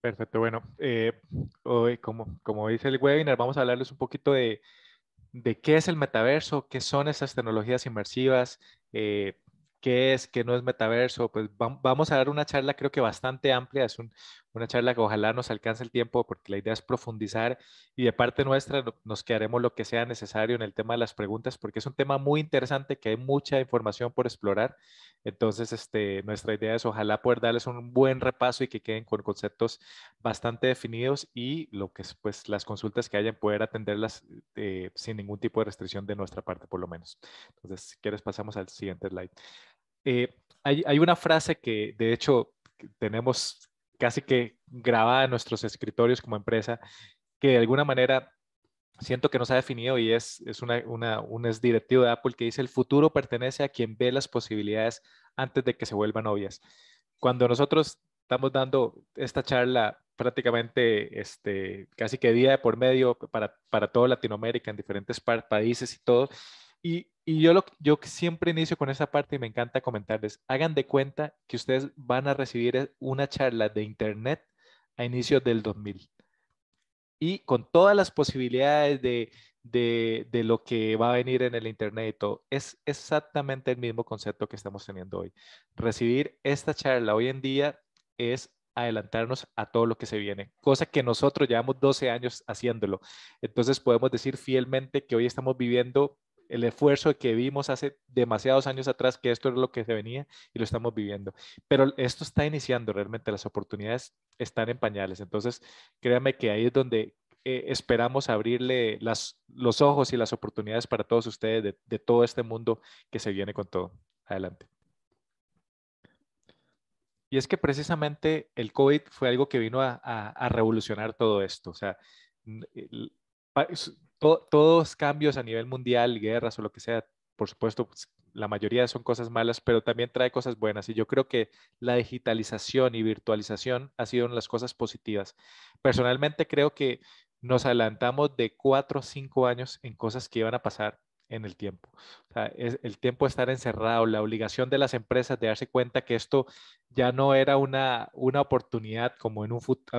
Perfecto, bueno, hoy como dice el webinar, vamos a hablarles un poquito de qué es el metaverso, qué son esas tecnologías inmersivas, eh, qué es, qué no es metaverso. Pues vamos a dar una charla creo que bastante amplia, es una charla que ojalá nos alcance el tiempo porque la idea es profundizar y de parte nuestra nos quedaremos lo que sea necesario en el tema de las preguntas porque es un tema muy interesante que hay mucha información por explorar. Entonces, nuestra idea es ojalá poder darles un buen repaso y que queden con conceptos bastante definidos y lo que es, pues, las consultas que hayan, poder atenderlas sin ningún tipo de restricción de nuestra parte, por lo menos. Entonces, si quieres, pasamos al siguiente slide. Hay una frase que, de hecho, que tenemos casi que grabada en nuestros escritorios como empresa, que de alguna manera siento que nos ha definido y es un es directivo de Apple que dice, el futuro pertenece a quien ve las posibilidades antes de que se vuelvan obvias. Cuando nosotros estamos dando esta charla prácticamente casi que día de por medio para toda Latinoamérica, en diferentes países y todo, y yo siempre inicio con esa parte y me encanta comentarles, hagan de cuenta que ustedes van a recibir una charla de Internet a inicios del 2000 y con todas las posibilidades de lo que va a venir en el Internet y todo. Es exactamente el mismo concepto que estamos teniendo hoy. Recibir esta charla hoy en día es adelantarnos a todo lo que se viene, cosa que nosotros llevamos 12 años haciéndolo. Entonces podemos decir fielmente que hoy estamos viviendo el esfuerzo que vimos hace demasiados años atrás, que esto es lo que se venía y lo estamos viviendo. Pero esto está iniciando realmente, las oportunidades están en pañales. Entonces, créame que ahí es donde esperamos abrirle los ojos y las oportunidades para todos ustedes de todo este mundo que se viene con todo. Adelante. Y es que precisamente el COVID fue algo que vino a revolucionar todo esto. O sea, todos cambios a nivel mundial, guerras o lo que sea, por supuesto, pues, la mayoría son cosas malas, pero también trae cosas buenas. Y yo creo que la digitalización y virtualización ha sido una de las cosas positivas. Personalmente creo que nos adelantamos de 4 o 5 años en cosas que iban a pasar en el tiempo. O sea, es el tiempo de estar encerrado, la obligación de las empresas de darse cuenta que esto ya no era una oportunidad como en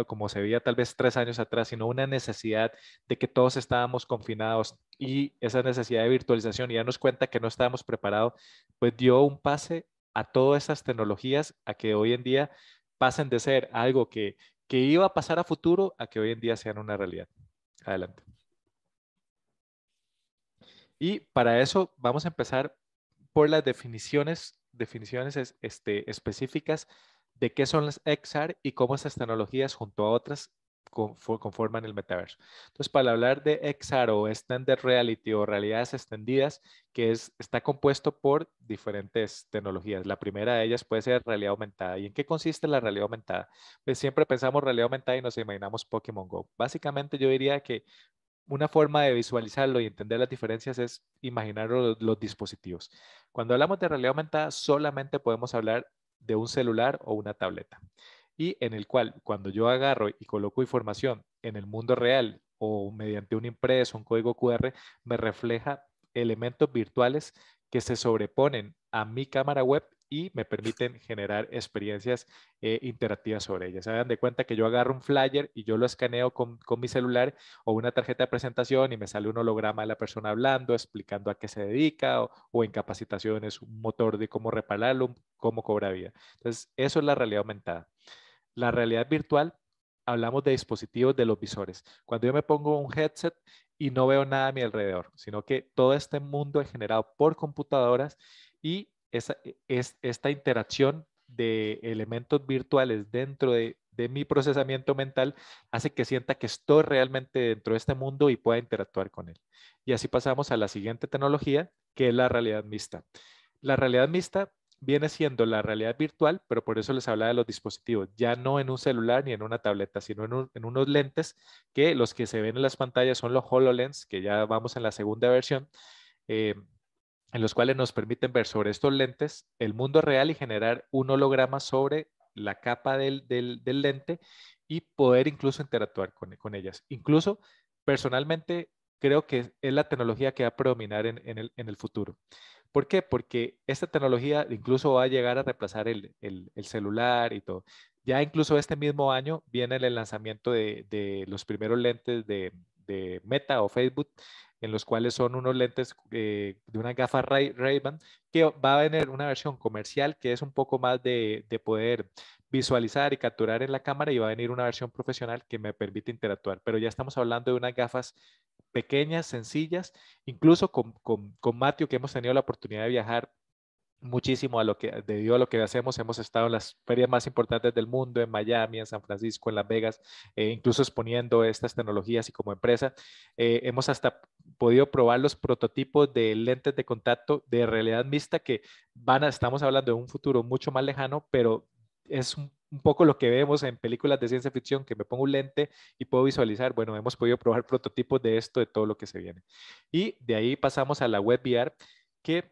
como se veía tal vez 3 años atrás, sino una necesidad de que todos estábamos confinados y esa necesidad de virtualización y darnos cuenta que no estábamos preparados, pues dio un pase a todas esas tecnologías a que hoy en día pasen de ser algo que iba a pasar a futuro a que hoy en día sean una realidad. Adelante. Y para eso vamos a empezar por las definiciones específicas de qué son las XR y cómo estas tecnologías junto a otras conforman el metaverso. Entonces, para hablar de XR o Extended Reality o realidades extendidas, está compuesto por diferentes tecnologías. La primera de ellas puede ser realidad aumentada. ¿Y en qué consiste la realidad aumentada? Pues siempre pensamos realidad aumentada y nos imaginamos Pokémon Go. Básicamente yo diría que una forma de visualizarlo y entender las diferencias es imaginar los dispositivos. Cuando hablamos de realidad aumentada, solamente podemos hablar de un celular o una tableta. Y en el cual, cuando yo agarro y coloco información en el mundo real o mediante un impreso, un código QR, me refleja elementos virtuales que se sobreponen a mi cámara web y me permiten generar experiencias interactivas sobre ellas. Se dan de cuenta que yo agarro un flyer y yo lo escaneo con mi celular o una tarjeta de presentación y me sale un holograma de la persona hablando, explicando a qué se dedica o en capacitaciones, un motor de cómo repararlo, cómo cobra vida. Entonces, eso es la realidad aumentada. La realidad virtual, hablamos de dispositivos de los visores. Cuando yo me pongo un headset y no veo nada a mi alrededor, sino que todo este mundo es generado por computadoras y esta interacción de elementos virtuales dentro de mi procesamiento mental hace que sienta que estoy realmente dentro de este mundo y pueda interactuar con él. Y así pasamos a la siguiente tecnología, que es la realidad mixta. La realidad mixta viene siendo la realidad virtual, pero por eso les hablaba de los dispositivos, ya no en un celular ni en una tableta, sino en unos lentes que los que se ven en las pantallas son los HoloLens, que ya vamos en la segunda versión, eh, en los cuales nos permiten ver sobre estos lentes el mundo real y generar un holograma sobre la capa del lente y poder incluso interactuar con ellas. Incluso personalmente creo que es la tecnología que va a predominar en el futuro. ¿Por qué? Porque esta tecnología incluso va a llegar a reemplazar el celular y todo. Ya incluso este mismo año viene el lanzamiento de los primeros lentes de Meta o Facebook, en los cuales son unos lentes de una gafa Ray-Ban, que va a venir una versión comercial que es un poco más de poder visualizar y capturar en la cámara, y va a venir una versión profesional que me permite interactuar. Pero ya estamos hablando de unas gafas pequeñas, sencillas, incluso con Matthew, que hemos tenido la oportunidad de viajar muchísimo debido a lo que hacemos, hemos estado en las ferias más importantes del mundo, en Miami, en San Francisco, en Las Vegas, incluso exponiendo estas tecnologías, y como empresa hemos hasta podido probar los prototipos de lentes de contacto de realidad mixta que estamos hablando de un futuro mucho más lejano, pero es un poco lo que vemos en películas de ciencia ficción, que me pongo un lente y puedo visualizar. Bueno, hemos podido probar prototipos de esto, de todo lo que se viene. Y de ahí pasamos a la web VR, que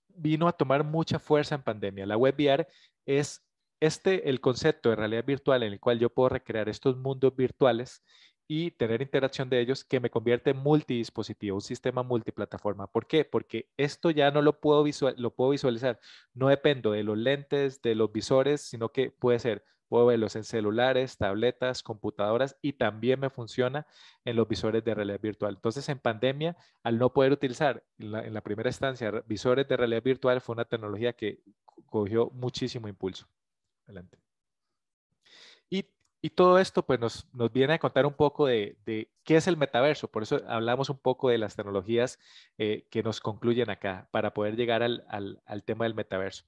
vino a tomar mucha fuerza en pandemia. La web VR es el concepto de realidad virtual en el cual yo puedo recrear estos mundos virtuales y tener interacción de ellos, que me convierte en multidispositivo, un sistema multiplataforma. ¿Por qué? Porque esto ya no lo puedo visualizar. No dependo de los lentes, de los visores, sino que puedo verlos en celulares, tabletas, computadoras, y también me funciona en los visores de realidad virtual. Entonces, en pandemia, al no poder utilizar en la primera instancia visores de realidad virtual, fue una tecnología que cogió muchísimo impulso. Adelante. Y, y todo esto pues nos viene a contar un poco de qué es el metaverso. Por eso hablamos un poco de las tecnologías que nos concluyen acá, para poder llegar al tema del metaverso.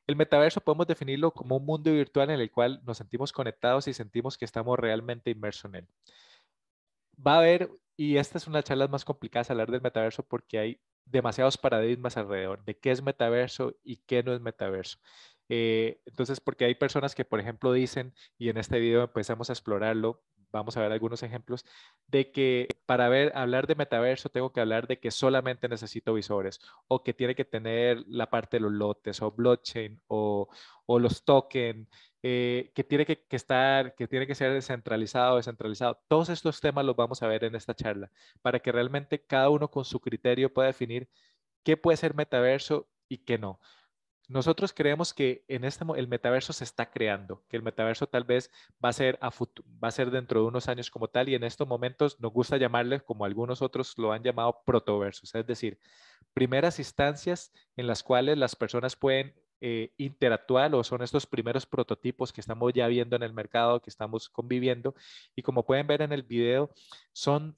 El metaverso podemos definirlo como un mundo virtual en el cual nos sentimos conectados y sentimos que estamos realmente inmersos en él. Va a haber, y esta es una de las charlas más complicadas, hablar del metaverso, porque hay demasiados paradigmas alrededor de qué es metaverso y qué no es metaverso. Entonces, porque hay personas que, por ejemplo, dicen, y en este video empezamos a explorarlo, vamos a ver algunos ejemplos, de que para hablar de metaverso tengo que hablar de que solamente necesito visores, o que tiene que tener la parte de los lotes, o blockchain, o los tokens, que tiene que tiene que ser descentralizado, descentralizado. Todos estos temas los vamos a ver en esta charla, para que realmente cada uno con su criterio pueda definir qué puede ser metaverso y qué no. Nosotros creemos que el metaverso se está creando, que el metaverso tal vez va a ser dentro de unos años como tal, y en estos momentos nos gusta llamarle, como algunos otros lo han llamado, protoversos, es decir, primeras instancias en las cuales las personas pueden interactuar, o son estos primeros prototipos que estamos ya viendo en el mercado, que estamos conviviendo. Y como pueden ver en el video,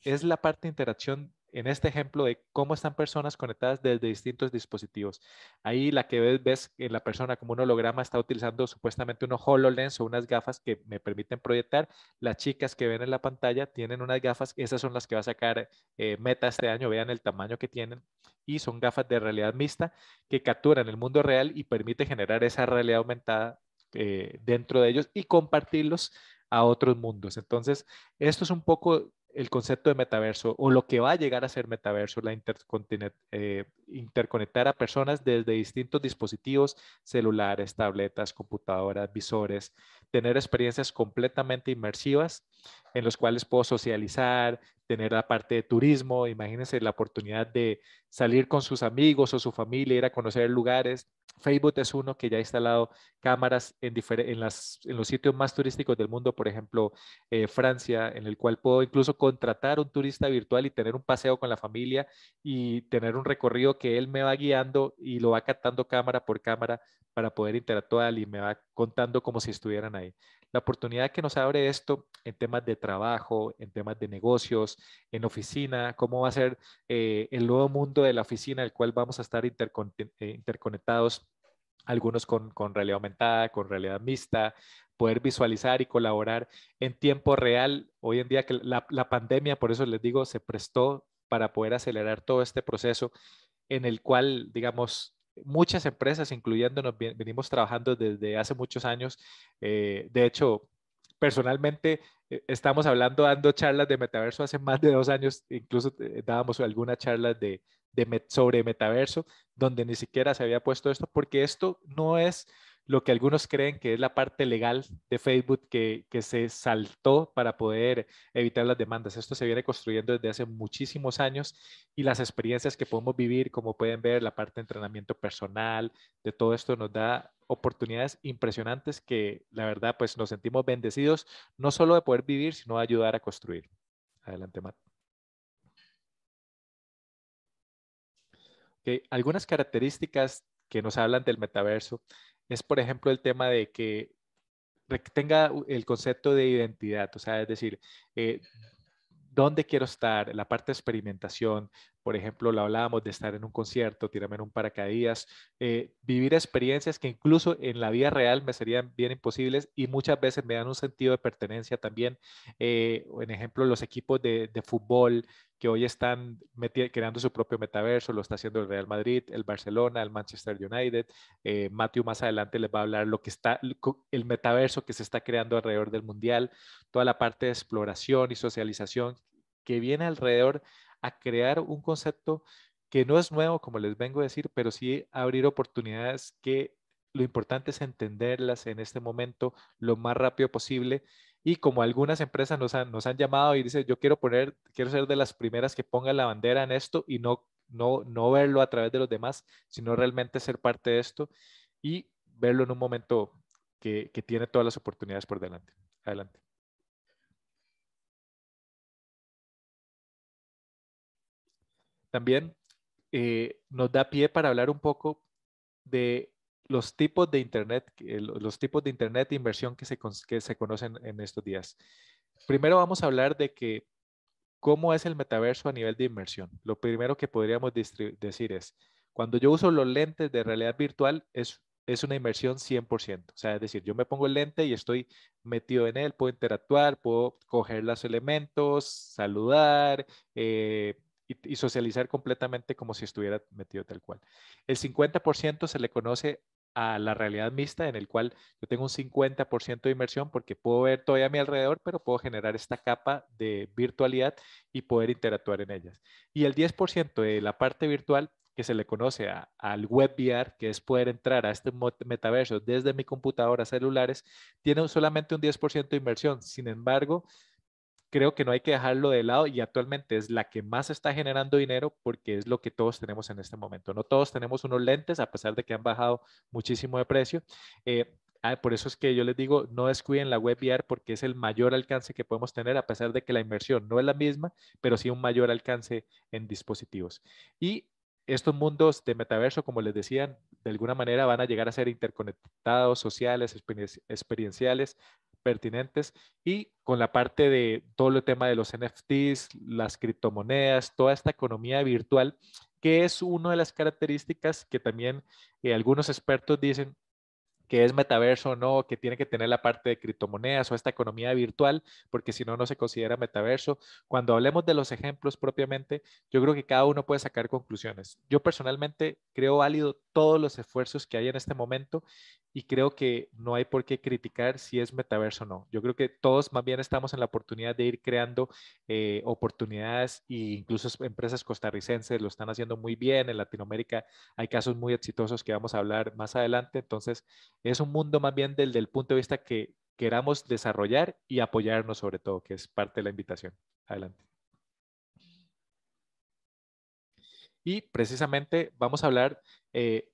es la parte de interacción en este ejemplo de cómo están personas conectadas desde distintos dispositivos. Ahí la que ves en la persona como un holograma está utilizando supuestamente unos HoloLens, o unas gafas que me permiten proyectar. Las chicas que ven en la pantalla tienen unas gafas, esas son las que va a sacar Meta este año, vean el tamaño que tienen, y son gafas de realidad mixta que capturan el mundo real y permite generar esa realidad aumentada dentro de ellos y compartirlos a otros mundos. Entonces, esto es un poco el concepto de metaverso, o lo que va a llegar a ser metaverso, interconectar a personas desde distintos dispositivos, celulares, tabletas, computadoras, visores, tener experiencias completamente inmersivas en los cuales puedo socializar, tener la parte de turismo. Imagínense la oportunidad de salir con sus amigos o su familia, ir a conocer lugares. Facebook es uno que ya ha instalado cámaras en los sitios más turísticos del mundo, por ejemplo, Francia, en el cual puedo incluso contratar un turista virtual y tener un paseo con la familia, y tener un recorrido que él me va guiando y lo va captando cámara por cámara para poder interactuar, y me va contando como si estuvieran ahí. La oportunidad que nos abre esto en temas de trabajo, en temas de negocios, en oficina, cómo va a ser el nuevo mundo de la oficina, el cual vamos a estar interconectados, algunos con realidad aumentada, con realidad mixta, poder visualizar y colaborar en tiempo real. Hoy en día que la pandemia, por eso les digo, se prestó para poder acelerar todo este proceso, en el cual, digamos, muchas empresas, incluyéndonos, venimos trabajando desde hace muchos años. De hecho, personalmente, estamos dando charlas de metaverso hace más de 2 años, incluso dábamos algunas charlas sobre metaverso, donde ni siquiera se había puesto esto, porque esto lo que algunos creen que es la parte legal de Facebook que se saltó para poder evitar las demandas. Esto se viene construyendo desde hace muchísimos años y las experiencias que podemos vivir, como pueden ver, la parte de entrenamiento personal, de todo esto nos da oportunidades impresionantes que la verdad pues nos sentimos bendecidos no solo de poder vivir, sino de ayudar a construir. Adelante, Matt. Okay. Algunas características que nos hablan del metaverso es, por ejemplo, el tema de que tenga el concepto de identidad, o sea, es decir, eh, dónde quiero estar, la parte de experimentación, por ejemplo, lo hablábamos de estar en un concierto, tirarme en un paracaídas, vivir experiencias que incluso en la vida real me serían bien imposibles y muchas veces me dan un sentido de pertenencia también. En ejemplo, los equipos de fútbol que hoy están creando su propio metaverso, lo está haciendo el Real Madrid, el Barcelona, el Manchester United. Matthew más adelante les va a hablar lo que está, el metaverso que se está creando alrededor del mundial, toda la parte de exploración y socialización que viene alrededor a crear un concepto que no es nuevo, como les vengo a decir, pero sí abrir oportunidades que lo importante es entenderlas en este momento lo más rápido posible. Y como algunas empresas nos han llamado y dicen, yo quiero ser de las primeras que pongan la bandera en esto y no verlo a través de los demás, sino realmente ser parte de esto y verlo en un momento que tiene todas las oportunidades por delante. Adelante. También nos da pie para hablar un poco de los tipos de Internet, los tipos de Internet de inversión que se conocen en estos días. Primero vamos a hablar de que cómo es el metaverso a nivel de inversión. Lo primero que podríamos decir es, cuando yo uso los lentes de realidad virtual, es una inversión 100%. O sea, es decir, yo me pongo el lente y estoy metido en él, puedo interactuar, puedo coger los elementos, saludar, y socializar completamente como si estuviera metido tal cual. El 50% se le conoce a la realidad mixta, en el cual yo tengo un 50% de inversión porque puedo ver todavía a mi alrededor, pero puedo generar esta capa de virtualidad y poder interactuar en ellas. Y el 10% de la parte virtual que se le conoce al web VR, que es poder entrar a este metaverso desde mi computadora a celulares, tiene solamente un 10% de inversión. Sin embargo, creo que no hay que dejarlo de lado y actualmente es la que más está generando dinero porque es lo que todos tenemos en este momento. No todos tenemos unos lentes a pesar de que han bajado muchísimo de precio. Por eso es que yo les digo, no descuiden la web VR porque es el mayor alcance que podemos tener a pesar de que la inversión no es la misma, pero sí un mayor alcance en dispositivos. Y estos mundos de metaverso, como les decían, de alguna manera van a llegar a ser interconectados, sociales, experienciales, pertinentes y con la parte de todo el tema de los NFTs, las criptomonedas, toda esta economía virtual, que es una de las características que también algunos expertos dicen que es metaverso o no, que tiene que tener la parte de criptomonedas o esta economía virtual, porque si no, no se considera metaverso. Cuando hablemos de los ejemplos propiamente, yo creo que cada uno puede sacar conclusiones. Yo personalmente creo válido todos los esfuerzos que hay en este momento y creo que no hay por qué criticar si es metaverso o no. Yo creo que todos más bien estamos en la oportunidad de ir creando oportunidades e incluso empresas costarricenses lo están haciendo muy bien. En Latinoamérica hay casos muy exitosos que vamos a hablar más adelante. Entonces, es un mundo más bien del punto de vista que queramos desarrollar y apoyarnos sobre todo, que es parte de la invitación. Adelante. Y precisamente vamos a hablar,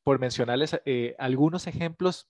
por mencionarles algunos ejemplos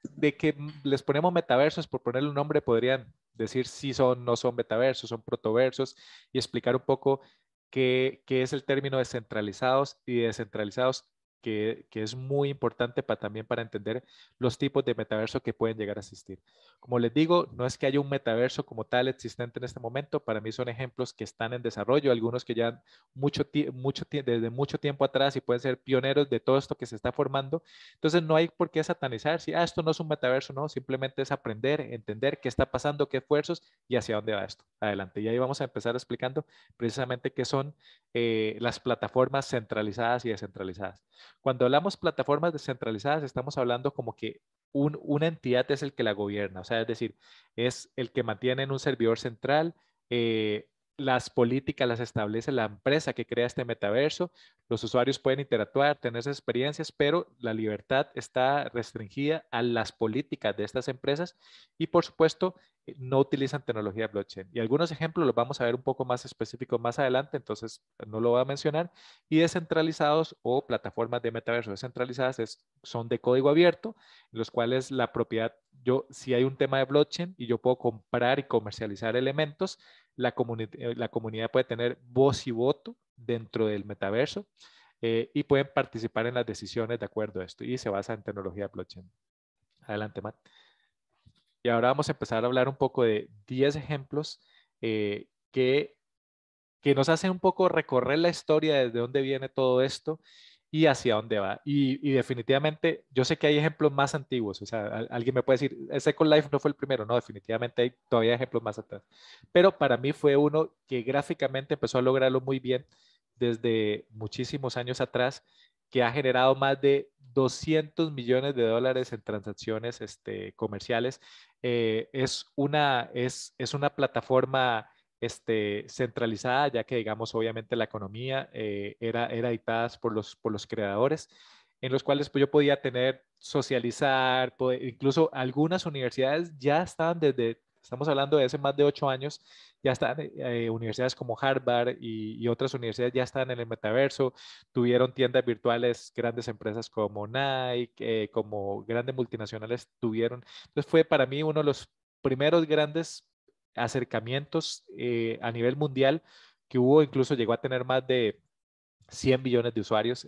de que les ponemos metaversos, por ponerle un nombre, podrían decir si son, no son metaversos, son protoversos, y explicar un poco qué es el término descentralizados y descentralizados, que es muy importante también para entender los tipos de metaverso que pueden llegar a existir. Como les digo, no es que haya un metaverso como tal existente en este momento, para mí son ejemplos que están en desarrollo, algunos que ya desde mucho tiempo atrás y pueden ser pioneros de todo esto que se está formando. Entonces no hay por qué satanizar si esto no es un metaverso, no, simplemente es aprender, entender qué está pasando, qué esfuerzos y hacia dónde va esto. Adelante. Y ahí vamos a empezar explicando precisamente qué son las plataformas centralizadas y descentralizadas. Cuando hablamos plataformas descentralizadas, estamos hablando como que una entidad es el que la gobierna, o sea, es decir, es el que mantiene en un servidor central las políticas las establece la empresa que crea este metaverso. Los usuarios pueden interactuar, tener esas experiencias, pero la libertad está restringida a las políticas de estas empresas y, por supuesto, no utilizan tecnología blockchain. Y algunos ejemplos los vamos a ver un poco más específicos más adelante, entonces no lo voy a mencionar. Y descentralizados o plataformas de metaverso descentralizadas son de código abierto, en los cuales la propiedad, si hay un tema de blockchain y yo puedo comprar y comercializar elementos, la comunidad puede tener voz y voto dentro del metaverso y pueden participar en las decisiones de acuerdo a esto y se basa en tecnología blockchain. Adelante, Matt. Y ahora vamos a empezar a hablar un poco de 10 ejemplos eh, que, que nos hacen un poco recorrer la historia desde dónde viene todo esto y hacia dónde va. Y definitivamente, yo sé que hay ejemplos más antiguos, o sea, alguien me puede decir, Second Life no fue el primero, no, definitivamente hay todavía ejemplos más atrás. Pero para mí fue uno que gráficamente empezó a lograrlo muy bien desde muchísimos años atrás, que ha generado más de 200 millones de dólares en transacciones comerciales. Es una plataforma centralizada, ya que, digamos, obviamente la economía era dictada por los creadores, en los cuales pues, yo podía tener, socializar, incluso algunas universidades ya estaban estamos hablando de hace más de 8 años, ya están, universidades como Harvard y otras universidades ya están en el metaverso, tuvieron tiendas virtuales, grandes empresas como Nike, como grandes multinacionales tuvieron. Entonces fue para mí uno de los primeros grandes acercamientos a nivel mundial que hubo, incluso llegó a tener más de 100 millones de usuarios,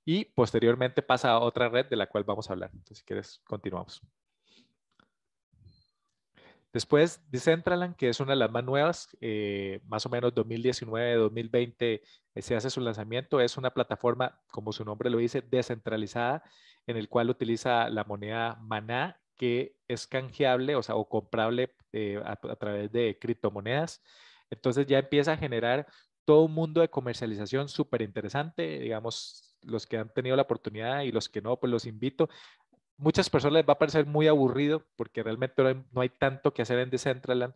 y posteriormente pasa a otra red de la cual vamos a hablar. Entonces, si quieres, continuamos. Después, Decentraland, que es una de las más nuevas, más o menos 2019-2020 se hace su lanzamiento. Es una plataforma, como su nombre lo dice, descentralizada, en el cual utiliza la moneda Maná, que es canjeable, o sea, o comprable a través de criptomonedas. Entonces ya empieza a generar todo un mundo de comercialización súper interesante. Digamos, los que han tenido la oportunidad y los que no, pues los invito. Muchas personas les va a parecer muy aburrido porque realmente no hay tanto que hacer en Decentraland,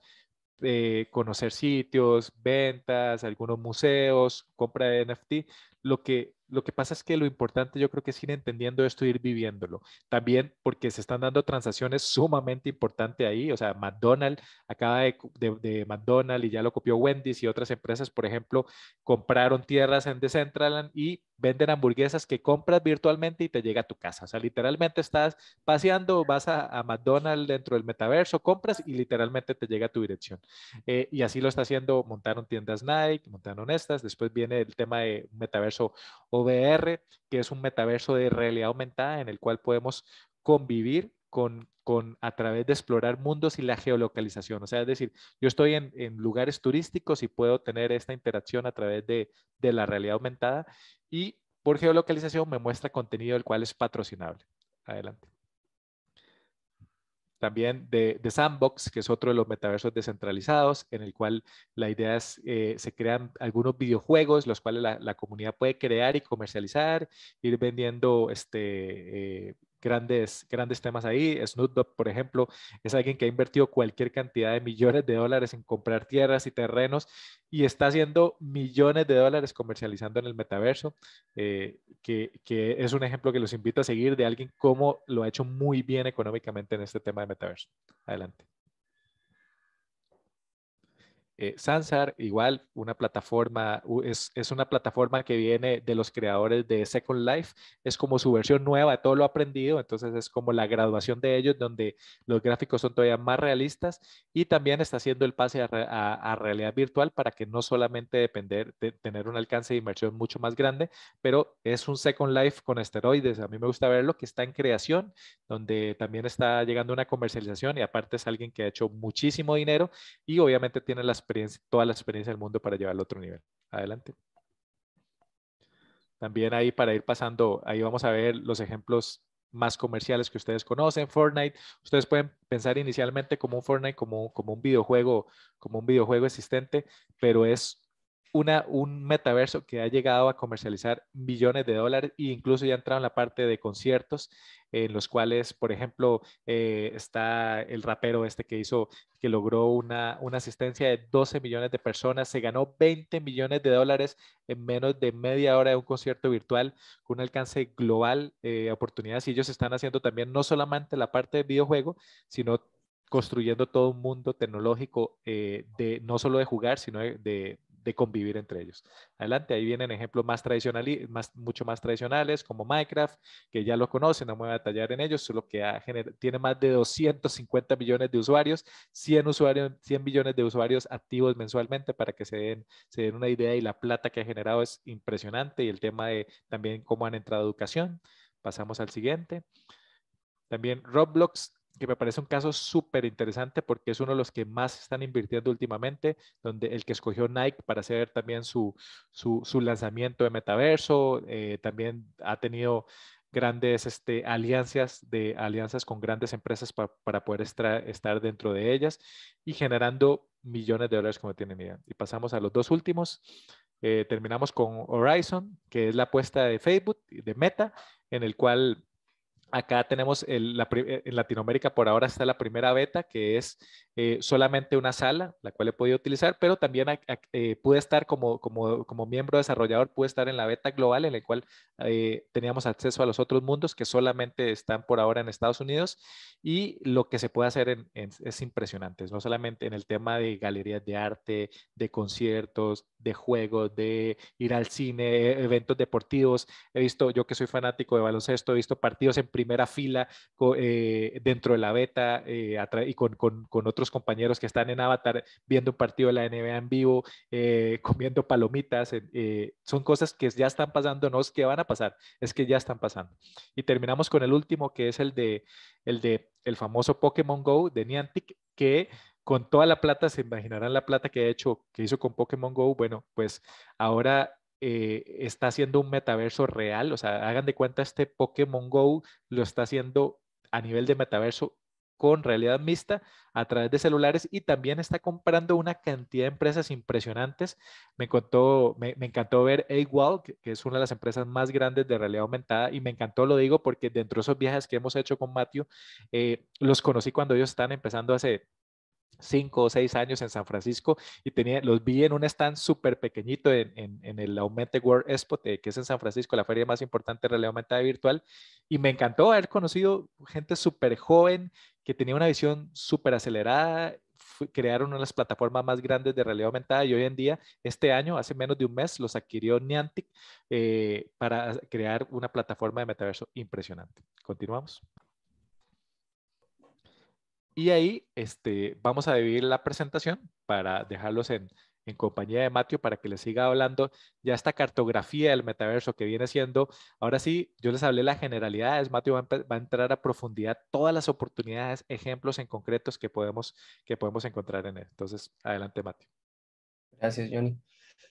conocer sitios, ventas, algunos museos, compra de NFT. Lo que pasa es que lo importante yo creo que es ir entendiendo esto, ir viviéndolo. También porque se están dando transacciones sumamente importantes ahí. O sea, McDonald's acaba de McDonald's y ya lo copió Wendy's y otras empresas, por ejemplo, compraron tierras en Decentraland y venden hamburguesas que compras virtualmente y te llega a tu casa. O sea, literalmente estás paseando, vas a McDonald's dentro del metaverso, compras y literalmente te llega a tu dirección. Y así lo está haciendo, montaron tiendas Nike, montaron estas, después viene el tema de metaverso OVR, que es un metaverso de realidad aumentada en el cual podemos convivir a través de explorar mundos y la geolocalización. O sea, es decir, yo estoy en lugares turísticos y puedo tener esta interacción a través de la realidad aumentada y por geolocalización me muestra contenido el cual es patrocinable. Adelante. También de Sandbox, que es otro de los metaversos descentralizados, en el cual la idea es, se crean algunos videojuegos, los cuales la comunidad puede crear y comercializar, ir vendiendo grandes temas ahí. Snoop Dogg, por ejemplo, es alguien que ha invertido cualquier cantidad de millones de dólares en comprar tierras y terrenos y está haciendo millones de dólares comercializando en el metaverso, que es un ejemplo que los invito a seguir de alguien como lo ha hecho muy bien económicamente en este tema de metaverso. Adelante. Sansar, igual, una plataforma, es una plataforma que viene de los creadores de Second Life, es como su versión nueva de todo lo aprendido, entonces es como la graduación de ellos, donde los gráficos son todavía más realistas y también está haciendo el pase a realidad virtual para que no solamente depender de tener un alcance de inversión mucho más grande, pero es un Second Life con esteroides. A mí me gusta verlo, que está en creación, donde también está llegando una comercialización y aparte es alguien que ha hecho muchísimo dinero y obviamente tiene la experiencia, toda la experiencia del mundo para llevarlo a otro nivel. Adelante. También ahí para ir pasando, ahí vamos a ver los ejemplos más comerciales que ustedes conocen. Fortnite, ustedes pueden pensar inicialmente como un Fortnite, como un videojuego existente, pero es un metaverso que ha llegado a comercializar millones de dólares e incluso ya ha entrado en la parte de conciertos en los cuales, por ejemplo, está el rapero este que logró una asistencia de 12 millones de personas, se ganó 20 millones de dólares en menos de media hora de un concierto virtual con un alcance global, oportunidades, y ellos están haciendo también no solamente la parte de videojuego, sino construyendo todo un mundo tecnológico de no solo de jugar, sino de convivir entre ellos. Adelante, ahí vienen ejemplos mucho más tradicionales como Minecraft, que ya lo conocen, no me voy a detallar en ellos, solo que tiene más de 250 millones de usuarios, 100 millones de usuarios activos mensualmente para que se den una idea, y la plata que ha generado es impresionante, y el tema de también cómo han entrado a educación. Pasamos al siguiente. También Roblox, que me parece un caso súper interesante porque es uno de los que más están invirtiendo últimamente, donde el que escogió Nike para hacer también su lanzamiento de metaverso, también ha tenido grandes alianzas con grandes empresas para poder estar dentro de ellas y generando millones de dólares como tienen idea. Y pasamos a los dos últimos. Terminamos con Horizon, que es la apuesta de Facebook, de Meta, en el cual acá tenemos en Latinoamérica por ahora está la primera beta, que es solamente una sala, la cual he podido utilizar, pero también pude estar como miembro desarrollador, pude estar en la beta global, en la cual teníamos acceso a los otros mundos que solamente están por ahora en Estados Unidos, y lo que se puede hacer es impresionante, no solamente en el tema de galerías de arte, de conciertos, de juegos, de ir al cine, eventos deportivos. He visto, yo que soy fanático de baloncesto, he visto partidos en primera fila dentro de la beta y con otros compañeros que están en Avatar viendo un partido de la NBA en vivo, comiendo palomitas. Son cosas que ya están pasando, no es que van a pasar, es que ya están pasando. Y terminamos con el último, que es el famoso Pokémon Go de Niantic, que con toda la plata, se imaginarán la plata que hizo con Pokémon Go. Bueno, pues ahora está haciendo un metaverso real, o sea, hagan de cuenta, este Pokémon Go lo está haciendo a nivel de metaverso con realidad mixta a través de celulares, y también está comprando una cantidad de empresas impresionantes. Me encantó ver AWOL, que es una de las empresas más grandes de realidad aumentada, y me encantó, lo digo, porque dentro de esos viajes que hemos hecho con Matthew, los conocí cuando ellos están empezando hace 5 o 6 años en San Francisco, y los vi en un stand súper pequeñito en el Augmented World Expo, que es en San Francisco, la feria más importante de realidad aumentada y virtual, y me encantó haber conocido gente súper joven que tenía una visión súper acelerada. Crearon una de las plataformas más grandes de realidad aumentada, y hoy en día, este año, hace menos de un mes, los adquirió Niantic para crear una plataforma de metaverso impresionante. Continuamos. Y ahí vamos a dividir la presentación para dejarlos en compañía de Matthew para que les siga hablando ya esta cartografía del metaverso que viene siendo. Ahora sí, yo les hablé las generalidades, Matthew va a entrar a profundidad todas las oportunidades, ejemplos en concretos que podemos encontrar en él. Entonces, adelante, Matthew. Gracias, Johnny.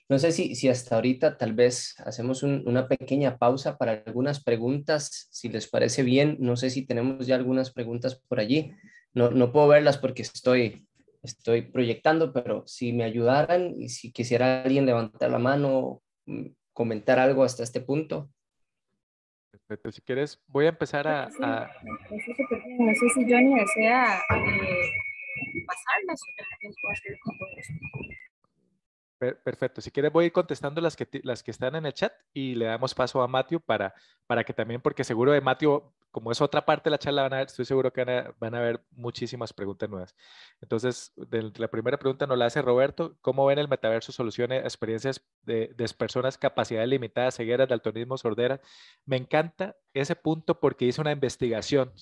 No sé si hasta ahorita tal vez hacemos una pequeña pausa para algunas preguntas, si les parece bien. No sé si tenemos ya algunas preguntas por allí. No puedo verlas porque estoy proyectando, pero si me ayudaran y si quisiera alguien levantar la mano, comentar algo hasta este punto. Perfecto. Si quieres, voy a empezar Sí, eso súper bien. No sé si Johnny desea pasarlas o ya les puedo hacer como esto. Perfecto. Si quieres, voy a ir contestando las que están en el chat, y le damos paso a Matthew para que también, porque seguro de Matthew, como es otra parte de la charla, estoy seguro que van a haber muchísimas preguntas nuevas. Entonces, la primera pregunta nos la hace Roberto: ¿cómo ven el metaverso solucione experiencias de personas capacidades limitadas, cegueras, daltonismo, sordera? Me encanta ese punto porque hice una investigación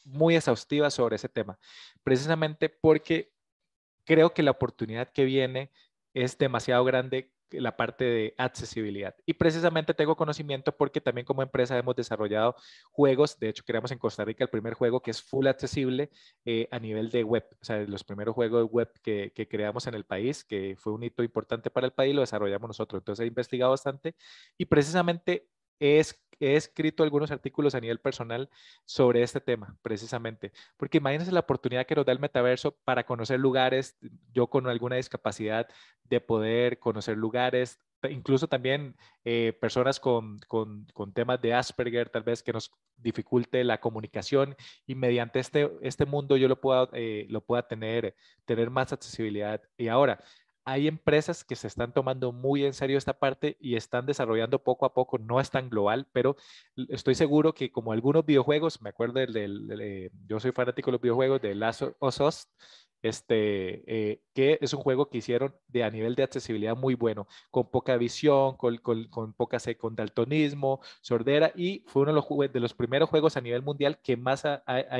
muy exhaustiva sobre ese tema, precisamente porque creo que la oportunidad que viene es demasiado grande, la parte de accesibilidad. Y precisamente tengo conocimiento porque también como empresa hemos desarrollado juegos. De hecho, creamos en Costa Rica el primer juego que es full accesible a nivel de web. O sea, los primeros juegos web que creamos en el país, que fue un hito importante para el país, lo desarrollamos nosotros. Entonces he investigado bastante, y precisamente es he escrito algunos artículos a nivel personal sobre este tema, precisamente, porque imagínense la oportunidad que nos da el metaverso para conocer lugares, yo con alguna discapacidad, de poder conocer lugares, incluso también personas con temas de Asperger, tal vez que nos dificulte la comunicación y mediante este mundo yo lo pueda tener más accesibilidad. Y ahora, hay empresas que se están tomando muy en serio esta parte y están desarrollando poco a poco, no es tan global, pero estoy seguro que como algunos videojuegos, me acuerdo yo soy fanático de los videojuegos de Last of Us, que es un juego que hicieron a nivel de accesibilidad muy bueno, con poca visión, con daltonismo, sordera, y fue uno de los primeros juegos a nivel mundial que más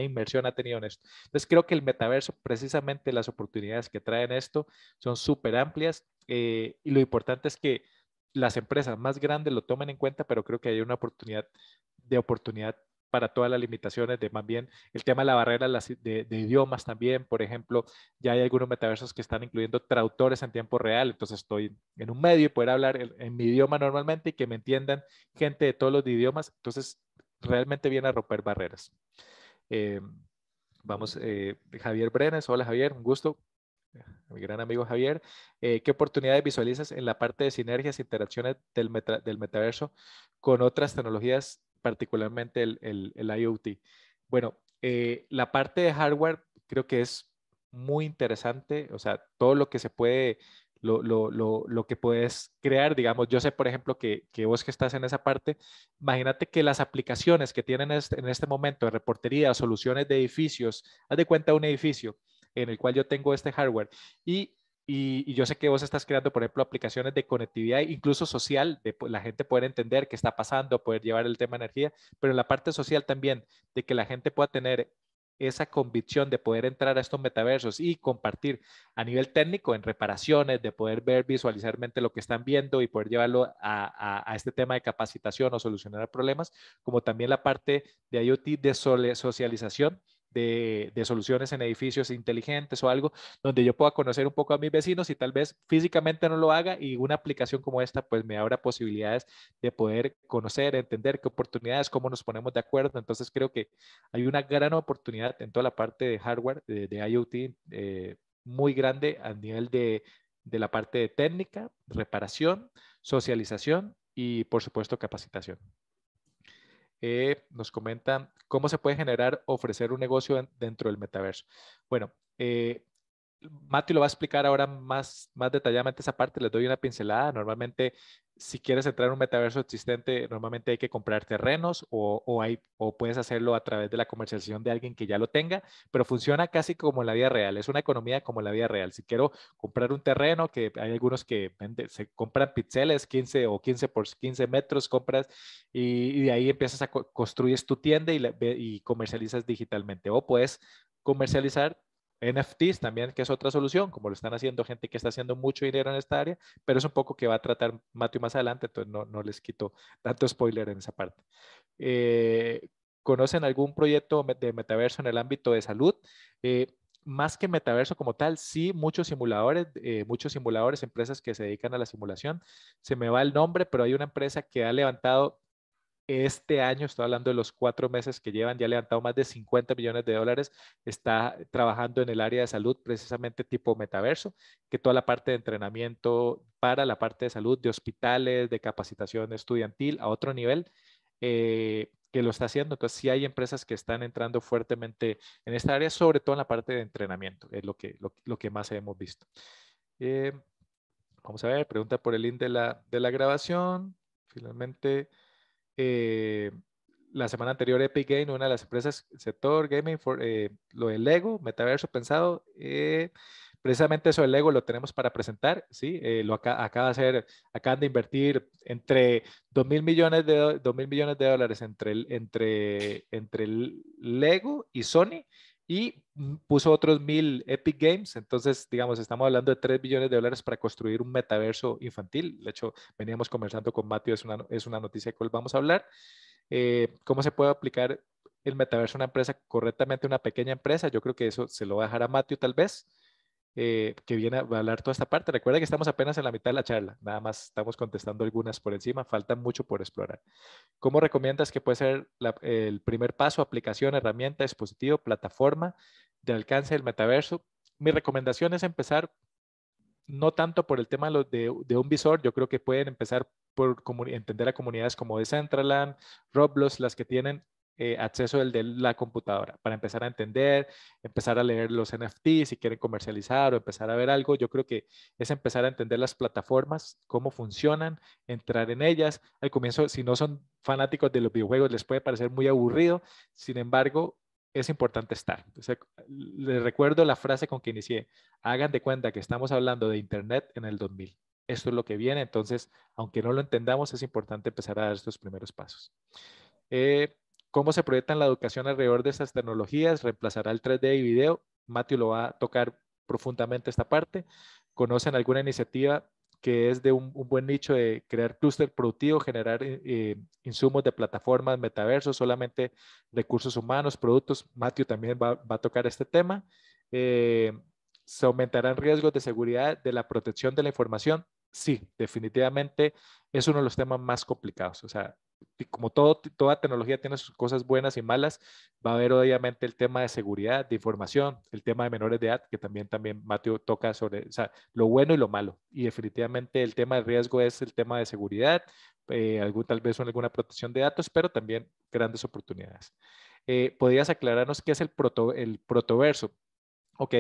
inversión ha tenido en esto. Entonces creo que el metaverso, precisamente las oportunidades que traen esto, son súper amplias y lo importante es que las empresas más grandes lo tomen en cuenta, pero creo que hay una oportunidad para todas las limitaciones de más bien el tema de la barrera de idiomas también, por ejemplo, ya hay algunos metaversos que están incluyendo traductores en tiempo real, entonces estoy en un medio y poder hablar en mi idioma normalmente y que me entiendan gente de todos los idiomas, entonces realmente viene a romper barreras. Eh, Javier Brenes, hola Javier, un gusto mi gran amigo Javier, ¿qué oportunidades visualizas en la parte de sinergias e interacciones del metaverso con otras tecnologías, particularmente el IoT? Bueno, la parte de hardware creo que es muy interesante, o sea, todo lo que se puede, lo que puedes crear, digamos, yo sé, por ejemplo, que vos que estás en esa parte, imagínate que las aplicaciones que tienen en este momento de reportería, soluciones de edificios, haz de cuenta un edificio en el cual yo tengo este hardware y, y yo sé que vos estás creando, por ejemplo, aplicaciones de conectividad, incluso social, de la gente poder entender qué está pasando, poder llevar el tema de energía, pero en la parte social también, de que la gente pueda tener esa convicción de poder entrar a estos metaversos y compartir a nivel técnico en reparaciones, de poder ver visualizarmente lo que están viendo y poder llevarlo a este tema de capacitación o solucionar problemas, como también la parte de IoT de socialización de soluciones en edificios inteligentes o algo donde yo pueda conocer un poco a mis vecinos y tal vez físicamente no lo haga y una aplicación como esta pues me abra posibilidades de poder conocer, entender qué oportunidades, cómo nos ponemos de acuerdo. Entonces creo que hay una gran oportunidad en toda la parte de hardware, de IoT, muy grande a nivel de la parte de técnica, reparación, socialización y por supuesto capacitación. Nos comentan cómo se puede generar, ofrecer un negocio dentro del metaverso. Bueno, Mati lo va a explicar ahora más detalladamente esa parte, les doy una pincelada. Normalmente, si quieres entrar en un metaverso existente, normalmente hay que comprar terrenos o puedes hacerlo a través de la comercialización de alguien que ya lo tenga, pero funciona casi como en la vida real, es una economía como en la vida real. Si quiero comprar un terreno, que hay algunos que se compran píxeles, 15 o 15 por 15 metros, compras y de ahí empiezas a construir tu tienda y comercializas digitalmente. O puedes comercializar NFTs también, que es otra solución, como lo están haciendo gente que está haciendo mucho dinero en esta área, pero es un poco que va a tratar Matthew más adelante, entonces no les quito tanto spoiler en esa parte. ¿Conocen algún proyecto de metaverso en el ámbito de salud? Más que metaverso como tal, sí, muchos simuladores, empresas que se dedican a la simulación. Se me va el nombre, pero hay una empresa que ha levantado este año, estoy hablando de los 4 meses que llevan, ya ha levantado más de 50 millones de dólares, está trabajando en el área de salud, precisamente tipo metaverso, que toda la parte de entrenamiento para la parte de salud, de hospitales, de capacitación estudiantil a otro nivel, que lo está haciendo. Entonces, sí hay empresas que están entrando fuertemente en esta área, sobre todo en la parte de entrenamiento, es lo que más hemos visto. Vamos a ver, pregunta por el link de la grabación. Finalmente, eh, la semana anterior Epic Game, una de las empresas sector gaming, lo del Lego, metaverso pensado, precisamente eso del Lego lo tenemos para presentar, ¿sí? Acaban de invertir entre 2.000 millones de dólares entre el Lego y Sony y puso otros 1.000 Epic Games, entonces, digamos, estamos hablando de 3 billones de dólares para construir un metaverso infantil. De hecho, veníamos conversando con Matthew, es una noticia de cual vamos a hablar. ¿Cómo se puede aplicar el metaverso a una empresa correctamente, una pequeña empresa? Yo creo que eso se lo va a dejar a Matthew tal vez. que viene a hablar toda esta parte. Recuerda que estamos apenas en la mitad de la charla, nada más estamos contestando algunas por encima, falta mucho por explorar. ¿Cómo recomiendas que puede ser el primer paso, aplicación, herramienta, dispositivo, plataforma de alcance del metaverso? Mi recomendación es empezar no tanto por el tema de un visor, yo creo que pueden empezar por entender a comunidades como Decentraland, Roblox, las que tienen acceso del de la computadora, para empezar a entender, empezar a leer los NFT si quieren comercializar o empezar a ver algo. Yo creo que es empezar a entender las plataformas, cómo funcionan, entrar en ellas. Al comienzo, si no son fanáticos de los videojuegos, les puede parecer muy aburrido. Sin embargo, es importante estar. Entonces, les recuerdo la frase con que inicié. Hagan de cuenta que estamos hablando de Internet en el 2000. Esto es lo que viene. Entonces, aunque no lo entendamos, es importante empezar a dar estos primeros pasos. ¿Cómo se proyecta la educación alrededor de estas tecnologías? ¿Reemplazará el 3D y video? Matthew lo va a tocar profundamente esta parte. ¿Conocen alguna iniciativa que es de un buen nicho de crear clúster productivo, generar insumos de plataformas, metaversos, solamente recursos humanos, productos? Matthew también va a tocar este tema. ¿Se aumentarán riesgos de seguridad de la protección de la información? Sí, definitivamente es uno de los temas más complicados. O sea, como toda tecnología tiene sus cosas buenas y malas, va a haber obviamente el tema de seguridad, de información, el tema de menores de edad, que también Mateo toca sobre, o sea, lo bueno y lo malo. Y definitivamente el tema de riesgo es el tema de seguridad, tal vez alguna protección de datos, pero también grandes oportunidades. ¿Podrías aclararnos qué es el protoverso? Ok.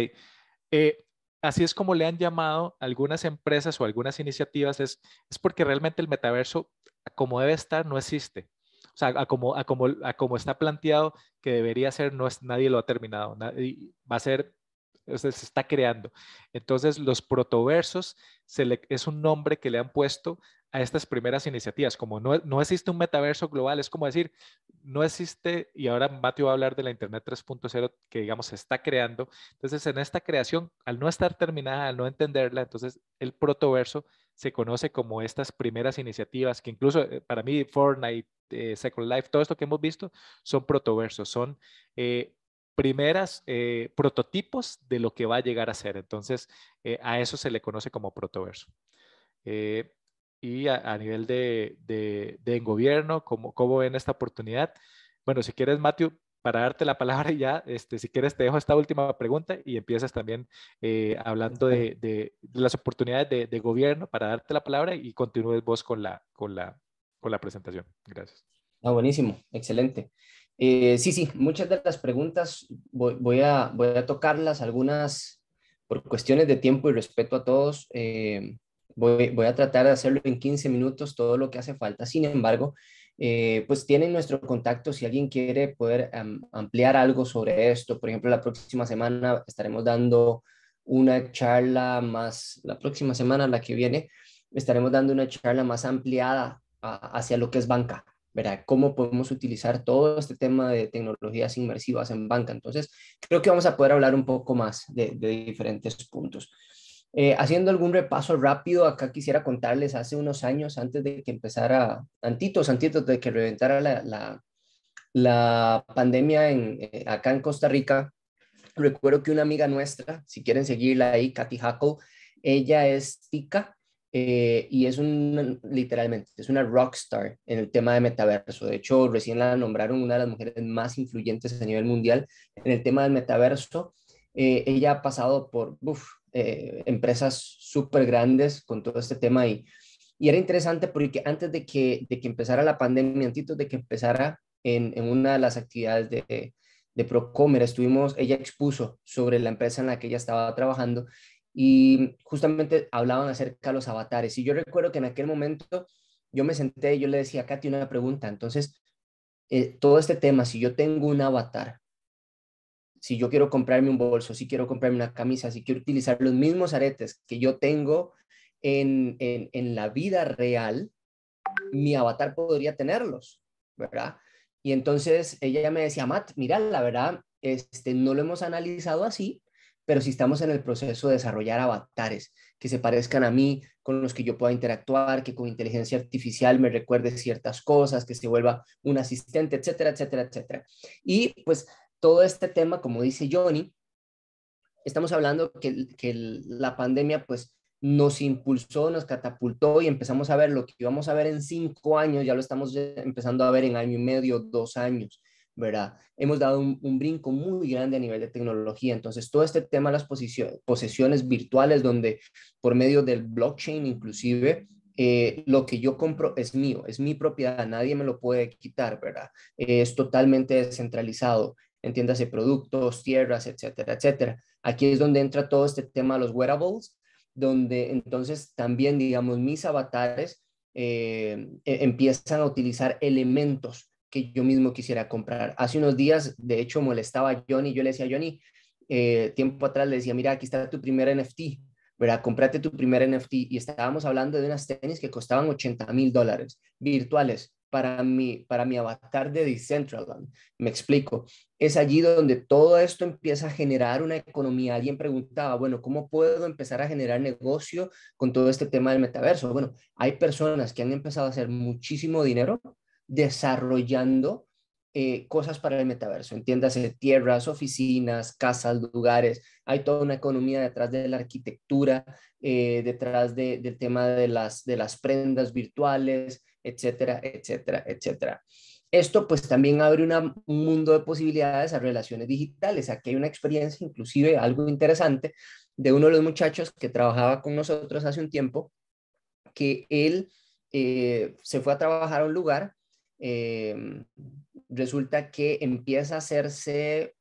Así es como le han llamado algunas empresas o algunas iniciativas, es porque realmente el metaverso, como debe estar, no existe. O sea, a como está planteado que debería ser, nadie lo ha terminado. Va a ser, o sea, se está creando. Entonces, los protoversos es un nombre que le han puesto a estas primeras iniciativas. Como no existe un metaverso global, es como decir, no existe, y ahora Matthew va a hablar de la Internet 3.0 que, digamos, se está creando. Entonces, en esta creación, al no estar terminada, al no entenderla, entonces el protoverso se conoce como estas primeras iniciativas que incluso para mí Fortnite, Second Life, todo esto que hemos visto son protoversos, son primeras prototipos de lo que va a llegar a ser. Entonces, a eso se le conoce como protoverso. Y a nivel de gobierno, ¿cómo ven esta oportunidad? Bueno, si quieres, Matthew, para darte la palabra ya, si quieres te dejo esta última pregunta y empiezas también hablando de las oportunidades de gobierno para darte la palabra y continúes vos con la presentación. Gracias. Ah, buenísimo, excelente. Sí, muchas de las preguntas voy a tocarlas, algunas por cuestiones de tiempo y respeto a todos. Voy a tratar de hacerlo en 15 minutos, todo lo que hace falta. Sin embargo, pues tienen nuestro contacto si alguien quiere poder ampliar algo sobre esto. Por ejemplo, la próxima semana estaremos dando una charla más, la próxima semana, la que viene, estaremos dando una charla más ampliada hacia lo que es banca. ¿Verdad? ¿Cómo podemos utilizar todo este tema de tecnologías inmersivas en banca? Entonces, creo que vamos a poder hablar un poco más de diferentes puntos. Haciendo algún repaso rápido, acá quisiera contarles hace unos años, antes de que empezara, antitos de que reventara la pandemia acá en Costa Rica, recuerdo que una amiga nuestra, si quieren seguirla ahí, Katy Hackle, ella es tica y literalmente, es una rockstar en el tema de metaverso. De hecho, recién la nombraron una de las mujeres más influyentes a nivel mundial en el tema del metaverso. Ella ha pasado por empresas súper grandes con todo este tema y era interesante porque antes de que empezara la pandemia, antes de que empezara en una de las actividades de Procomer, ella expuso sobre la empresa en la que ella estaba trabajando y justamente hablaban acerca de los avatares. Y yo recuerdo que en aquel momento yo me senté y yo le decía a Katy una pregunta. Entonces, todo este tema, si yo tengo un avatar, si yo quiero comprarme un bolso, si quiero comprarme una camisa, si quiero utilizar los mismos aretes que yo tengo en la vida real, mi avatar podría tenerlos, ¿verdad? Y entonces ella me decía, Matt, mira, la verdad, no lo hemos analizado así, pero si estamos en el proceso de desarrollar avatares que se parezcan a mí, con los que yo pueda interactuar, que con inteligencia artificial me recuerde ciertas cosas, que se vuelva un asistente, etcétera, etcétera, etcétera. Y pues todo este tema, como dice Johnny, estamos hablando que la pandemia pues nos impulsó, nos catapultó y empezamos a ver lo que íbamos a ver en 5 años, ya lo estamos empezando a ver en año y medio, 2 años, ¿verdad? Hemos dado un brinco muy grande a nivel de tecnología. Entonces, todo este tema de las posesiones virtuales, donde por medio del blockchain inclusive, lo que yo compro es mío, es mi propiedad, nadie me lo puede quitar, ¿verdad? Es totalmente descentralizado, entiéndase productos, tierras, etcétera, etcétera. Aquí es donde entra todo este tema de los wearables, donde entonces también, digamos, mis avatares empiezan a utilizar elementos que yo mismo quisiera comprar. Hace unos días, de hecho, molestaba a Johnny, yo le decía a Johnny, tiempo atrás le decía, mira, aquí está tu primer NFT, ¿verdad? Cómprate tu primer NFT, y estábamos hablando de unas tenis que costaban $80,000 virtuales para mi avatar de Decentraland. Me explico. Es allí donde todo esto empieza a generar una economía. Alguien preguntaba, bueno, ¿cómo puedo empezar a generar negocio con todo este tema del metaverso? Bueno, hay personas que han empezado a hacer muchísimo dinero desarrollando cosas para el metaverso. Entiéndase, tierras, oficinas, casas, lugares. Hay toda una economía detrás de la arquitectura, detrás del tema de las prendas virtuales, etcétera, etcétera, etcétera. Esto pues también abre un mundo de posibilidades a relaciones digitales. Aquí hay una experiencia, inclusive algo interesante, de uno de los muchachos que trabajaba con nosotros hace un tiempo, que él se fue a trabajar a un lugar. Resulta que empieza a hacerse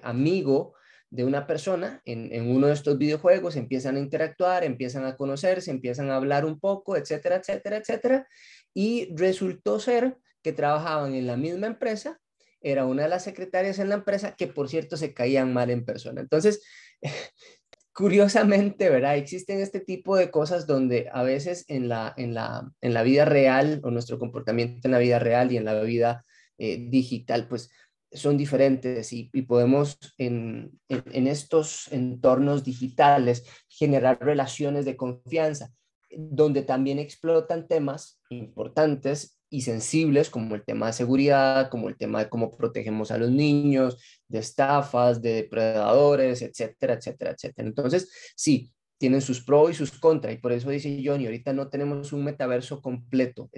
amigo de una persona en uno de estos videojuegos, empiezan a interactuar, empiezan a conocerse, empiezan a hablar un poco, etcétera, etcétera, etcétera, y resultó ser que trabajaban en la misma empresa, era una de las secretarias en la empresa, que por cierto se caían mal en persona. Entonces, curiosamente, ¿verdad? Existen este tipo de cosas donde a veces en la vida real, o nuestro comportamiento en la vida real y en la vida digital, pues son diferentes, y podemos en estos entornos digitales generar relaciones de confianza, donde también explotan temas importantes y sensibles, como el tema de seguridad, como el tema de cómo protegemos a los niños, de estafas, de depredadores, etcétera, etcétera, etcétera. Entonces, sí, tienen sus pros y sus contras, y por eso dice Johnny, ahorita no tenemos un metaverso completo,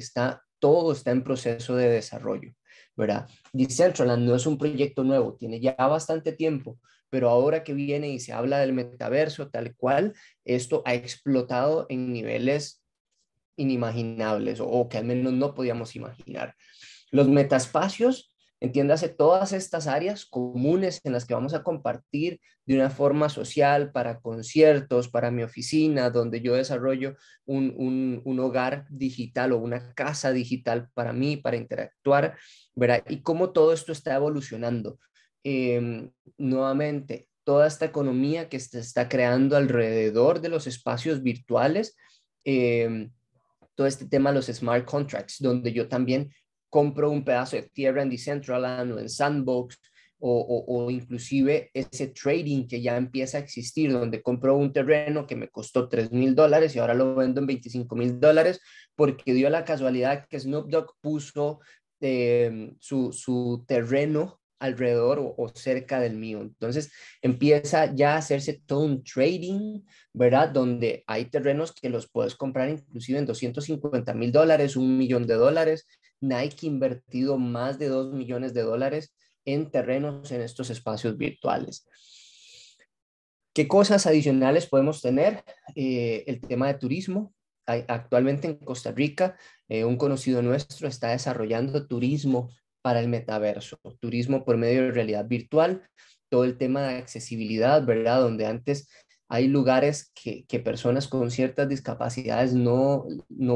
todo está en proceso de desarrollo, ¿verdad? Decentraland no es un proyecto nuevo, tiene ya bastante tiempo, pero ahora que viene y se habla del metaverso tal cual, esto ha explotado en niveles inimaginables, o que al menos no podíamos imaginar. Los metaespacios, entiéndase, todas estas áreas comunes en las que vamos a compartir de una forma social, para conciertos, para mi oficina, donde yo desarrollo un hogar digital o una casa digital para mí, para interactuar, ¿verdad? Y cómo todo esto está evolucionando. Nuevamente, toda esta economía que se está creando alrededor de los espacios virtuales, todo este tema de los smart contracts, donde yo también compro un pedazo de tierra en Decentraland o en Sandbox, o inclusive ese trading que ya empieza a existir, donde compro un terreno que me costó $3,000 y ahora lo vendo en $25,000, porque dio la casualidad que Snoop Dogg puso su terreno alrededor o cerca del mío. Entonces empieza ya a hacerse todo un trading, ¿verdad? Donde hay terrenos que los puedes comprar inclusive en $250,000, $1,000,000. Nike ha invertido más de $2,000,000 en terrenos en estos espacios virtuales. ¿Qué cosas adicionales podemos tener? El tema de turismo. Actualmente en Costa Rica, un conocido nuestro está desarrollando turismo para el metaverso, turismo por medio de realidad virtual, todo el tema de accesibilidad, ¿verdad? Donde antes hay lugares que personas con ciertas discapacidades no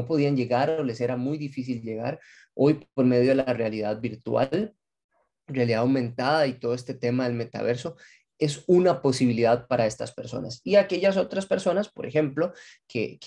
podían llegar, o les era muy difícil llegar. Hoy, por medio de la realidad virtual, realidad aumentada y todo este tema del metaverso, es una posibilidad para estas personas. Y aquellas otras personas, por ejemplo, que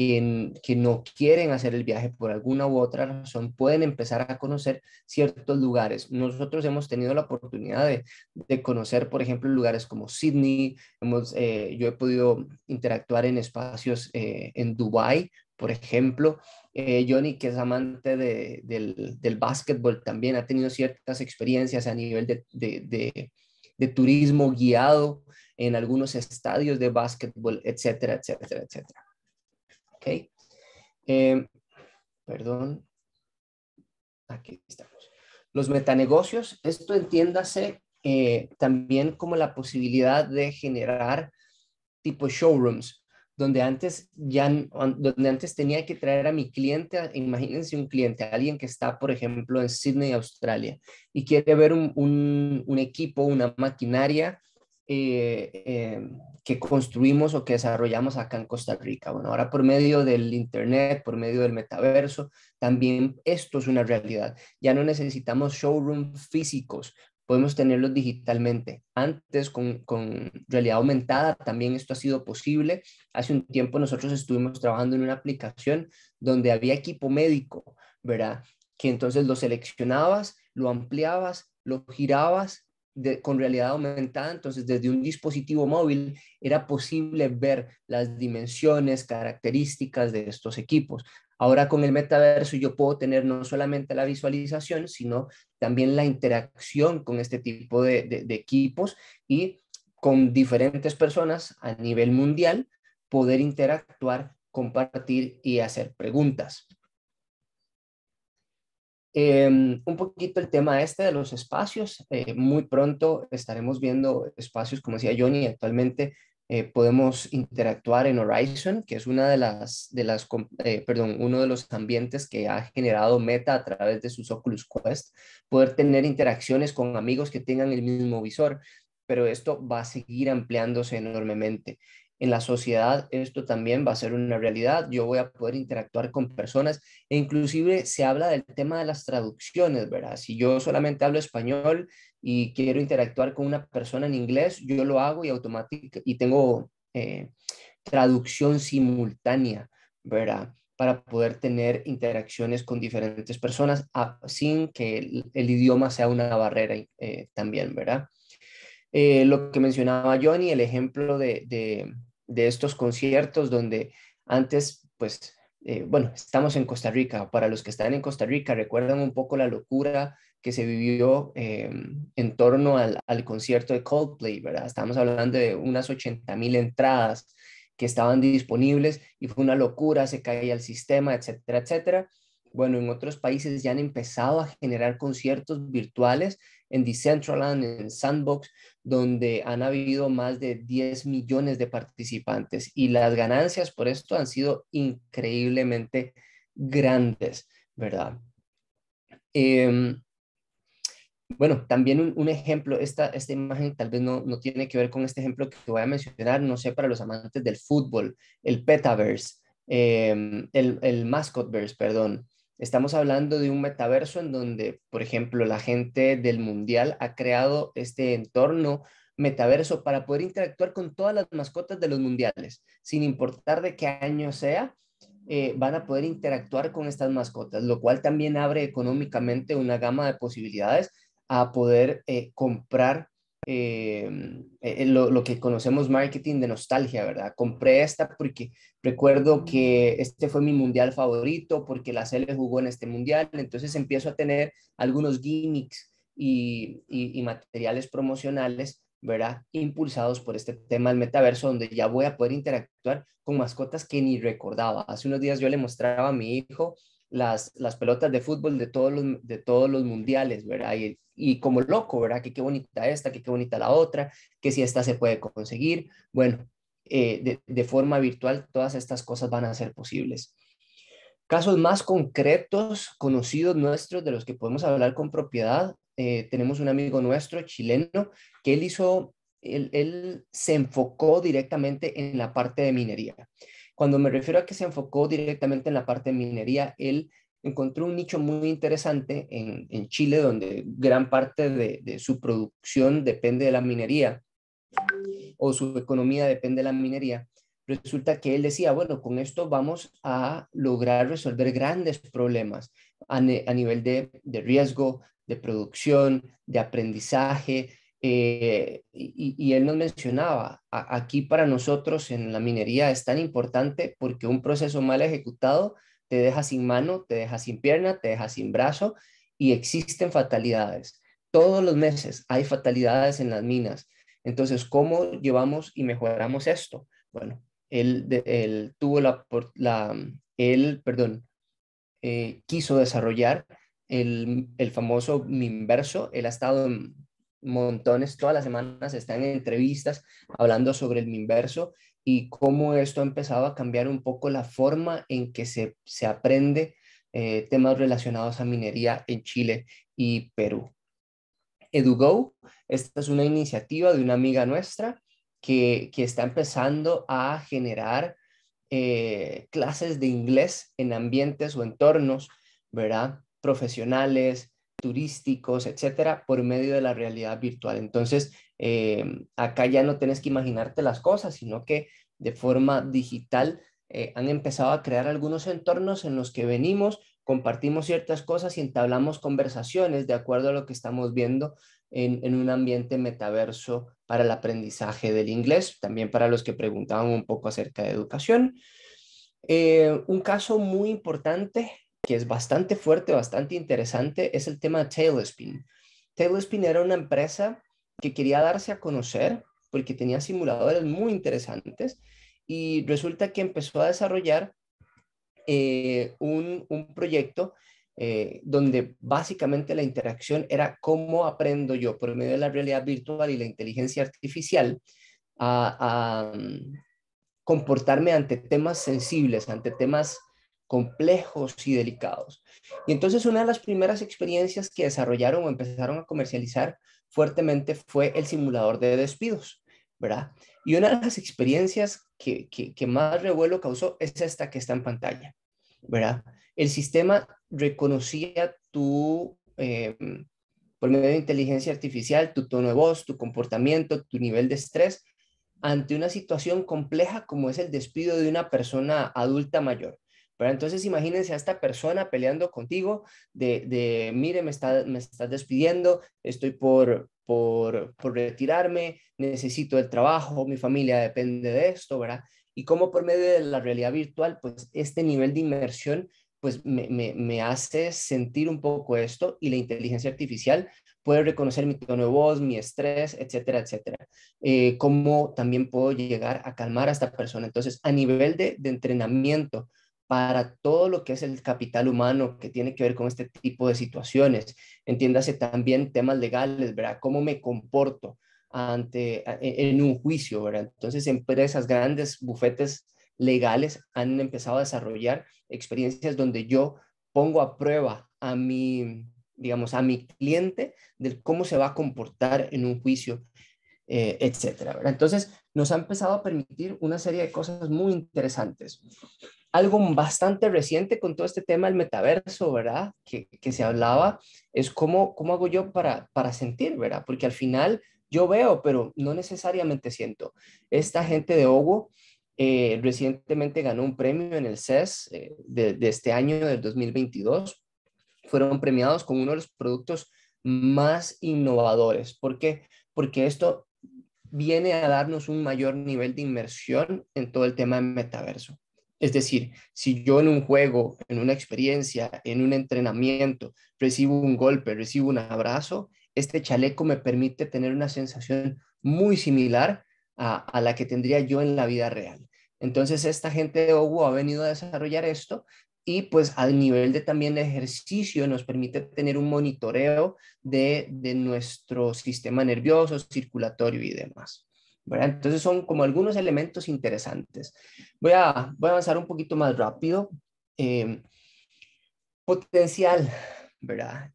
no quieren hacer el viaje por alguna u otra razón, pueden empezar a conocer ciertos lugares. Nosotros hemos tenido la oportunidad de conocer, por ejemplo, lugares como Sydney. Yo he podido interactuar en espacios en Dubái, por ejemplo. Johnny, que es amante del básquetbol, también ha tenido ciertas experiencias a nivel de turismo guiado en algunos estadios de básquetbol, etcétera, etcétera, etcétera. ¿Ok? Perdón. Aquí estamos. Los metanegocios, esto entiéndase también como la posibilidad de generar tipo showrooms, donde antes tenía que traer a mi cliente, imagínense un cliente, alguien que está, por ejemplo, en Sydney, Australia, y quiere ver un equipo, una maquinaria que construimos o que desarrollamos acá en Costa Rica. Bueno, ahora por medio del Internet, por medio del metaverso, también esto es una realidad. Ya no necesitamos showrooms físicos, podemos tenerlos digitalmente. Antes, con realidad aumentada, también esto ha sido posible. Hace un tiempo nosotros estuvimos trabajando en una aplicación donde había equipo médico, ¿verdad? Que entonces lo seleccionabas, lo ampliabas, lo girabas con realidad aumentada. Entonces, desde un dispositivo móvil era posible ver las dimensiones, características de estos equipos. Ahora con el metaverso yo puedo tener no solamente la visualización, sino también la interacción con este tipo de equipos y con diferentes personas a nivel mundial, poder interactuar, compartir y hacer preguntas. Un poquito el tema este de los espacios. Muy pronto estaremos viendo espacios, como decía Johnny, actualmente podemos interactuar en Horizon, que es uno de los ambientes que ha generado Meta a través de sus Oculus Quest, poder tener interacciones con amigos que tengan el mismo visor, pero esto va a seguir ampliándose enormemente. En la sociedad esto también va a ser una realidad. Yo voy a poder interactuar con personas e inclusive se habla del tema de las traducciones, ¿verdad? Si yo solamente hablo español y quiero interactuar con una persona en inglés, yo lo hago y y tengo traducción simultánea, ¿verdad? Para poder tener interacciones con diferentes personas sin que el idioma sea una barrera también, ¿verdad? Lo que mencionaba Johnny, el ejemplo de estos conciertos donde antes, pues, bueno, estamos en Costa Rica. Para los que están en Costa Rica, recuerdan un poco la locura que se vivió en torno al concierto de Coldplay, ¿verdad? Estamos hablando de unas 80,000 entradas que estaban disponibles y fue una locura, se caía el sistema, etcétera, etcétera. Bueno, en otros países ya han empezado a generar conciertos virtuales en Decentraland, en Sandbox, donde han habido más de 10 millones de participantes y las ganancias por esto han sido increíblemente grandes, ¿verdad? Bueno, también un ejemplo, esta imagen tal vez no tiene que ver con este ejemplo que voy a mencionar, no sé, para los amantes del fútbol, el Petaverse, el Mascotverse, perdón. Estamos hablando de un metaverso en donde, por ejemplo, la gente del Mundial ha creado este entorno metaverso para poder interactuar con todas las mascotas de los mundiales, sin importar de qué año sea. Van a poder interactuar con estas mascotas, lo cual también abre económicamente una gama de posibilidades a poder comprar lo que conocemos marketing de nostalgia, ¿verdad? Compré esta porque recuerdo que este fue mi mundial favorito, porque la Sele jugó en este mundial, entonces empiezo a tener algunos gimmicks y materiales promocionales, ¿verdad? Impulsados por este tema del metaverso, donde ya voy a poder interactuar con mascotas que ni recordaba. Hace unos días yo le mostraba a mi hijo las pelotas de fútbol de todos los mundiales, ¿verdad? Y como loco, ¿verdad? Que qué bonita esta, que qué bonita la otra, que si esta se puede conseguir. Bueno, de forma virtual todas estas cosas van a ser posibles. Casos más concretos, conocidos nuestros, de los que podemos hablar con propiedad, tenemos un amigo nuestro chileno que él se enfocó directamente en la parte de minería. Cuando me refiero a que se enfocó directamente en la parte de minería, él encontró un nicho muy interesante en Chile, donde gran parte de su producción depende de la minería o su economía depende de la minería. Resulta que él decía, bueno, con esto vamos a lograr resolver grandes problemas a nivel de riesgo, de producción, de aprendizaje. Y él nos mencionaba, aquí para nosotros en la minería es tan importante porque un proceso mal ejecutado te deja sin mano, te deja sin pierna, te deja sin brazo y existen fatalidades. Todos los meses hay fatalidades en las minas Entonces, ¿cómo llevamos y mejoramos esto? Bueno, él tuvo perdón, quiso desarrollar el famoso Minverso. Él ha estado en montones, todas las semanas está en entrevistas hablando sobre el Minverso y cómo esto ha empezado a cambiar un poco la forma en que se aprende temas relacionados a minería en Chile y Perú. EduGo, esta es una iniciativa de una amiga nuestra que está empezando a generar clases de inglés en ambientes o entornos, ¿verdad? Profesionales, turísticos, etcétera, por medio de la realidad virtual. Entonces, acá ya no tienes que imaginarte las cosas, sino que de forma digital han empezado a crear algunos entornos en los que venimos, compartimos ciertas cosas y entablamos conversaciones de acuerdo a lo que estamos viendo en un ambiente metaverso para el aprendizaje del inglés, también para los que preguntaban un poco acerca de educación. Un caso muy importante que es bastante fuerte, bastante interesante, es el tema Tailspin. Tailspin era una empresa que quería darse a conocer porque tenía simuladores muy interesantes y resulta que empezó a desarrollar un proyecto donde básicamente la interacción era cómo aprendo yo por medio de la realidad virtual y la inteligencia artificial a comportarme ante temas sensibles, ante temas complejos y delicados. Y entonces una de las primeras experiencias que desarrollaron o empezaron a comercializar fuertemente fue el simulador de despidos, ¿verdad? Y una de las experiencias que más revuelo causó es esta que está en pantalla, ¿verdad? El sistema reconocía por medio de inteligencia artificial, tu tono de voz, tu comportamiento, tu nivel de estrés ante una situación compleja como es el despido de una persona adulta mayor. Pero entonces imagínense a esta persona peleando contigo mire, me estás despidiendo, estoy por retirarme, necesito el trabajo, mi familia depende de esto, ¿verdad? Y cómo por medio de la realidad virtual, pues este nivel de inmersión, pues me hace sentir un poco esto y la inteligencia artificial puede reconocer mi tono de voz, mi estrés, etcétera, etcétera. Cómo también puedo llegar a calmar a esta persona. Entonces, a nivel de entrenamiento para todo lo que es el capital humano que tiene que ver con este tipo de situaciones, entiéndase también temas legales, ¿verdad? ¿Cómo me comporto en un juicio, ¿verdad? Entonces, empresas grandes, bufetes legales han empezado a desarrollar experiencias donde yo pongo a prueba digamos, a mi cliente de cómo se va a comportar en un juicio, etcétera, ¿verdad? Entonces, nos ha empezado a permitir una serie de cosas muy interesantes. Algo bastante reciente con todo este tema del metaverso, ¿verdad? Que se hablaba, es cómo hago yo para sentir, ¿verdad? Porque al final yo veo, pero no necesariamente siento. Esta gente de Owo recientemente ganó un premio en el CES de este año, del 2022. Fueron premiados con uno de los productos más innovadores. ¿Por qué? Porque esto viene a darnos un mayor nivel de inmersión en todo el tema de metaverso. Es decir, si yo en un juego, en una experiencia, en un entrenamiento, recibo un golpe, recibo un abrazo, este chaleco me permite tener una sensación muy similar a la que tendría yo en la vida real. Entonces, esta gente de Owo ha venido a desarrollar esto y pues al nivel de también de ejercicio nos permite tener un monitoreo de nuestro sistema nervioso, circulatorio y demás, ¿verdad? Entonces son como algunos elementos interesantes. Voy a avanzar un poquito más rápido. Eh, Potencial, ¿verdad?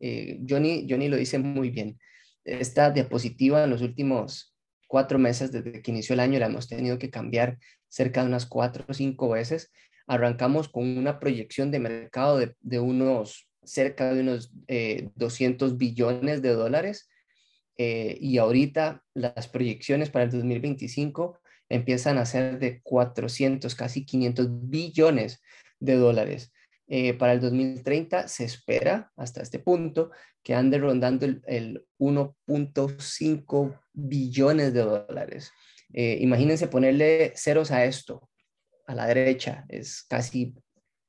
Johnny lo dice muy bien. Esta diapositiva en los últimos 4 meses desde que inició el año la hemos tenido que cambiar cerca de unas 4 o 5 veces. Arrancamos con una proyección de mercado de cerca de unos 200 billones de dólares y ahorita las proyecciones para el 2025 empiezan a ser de 400, casi 500 billones de dólares. Para el 2030 se espera, hasta este punto, que ande rondando el 1.5 billones de dólares. Imagínense ponerle ceros a esto, a la derecha, es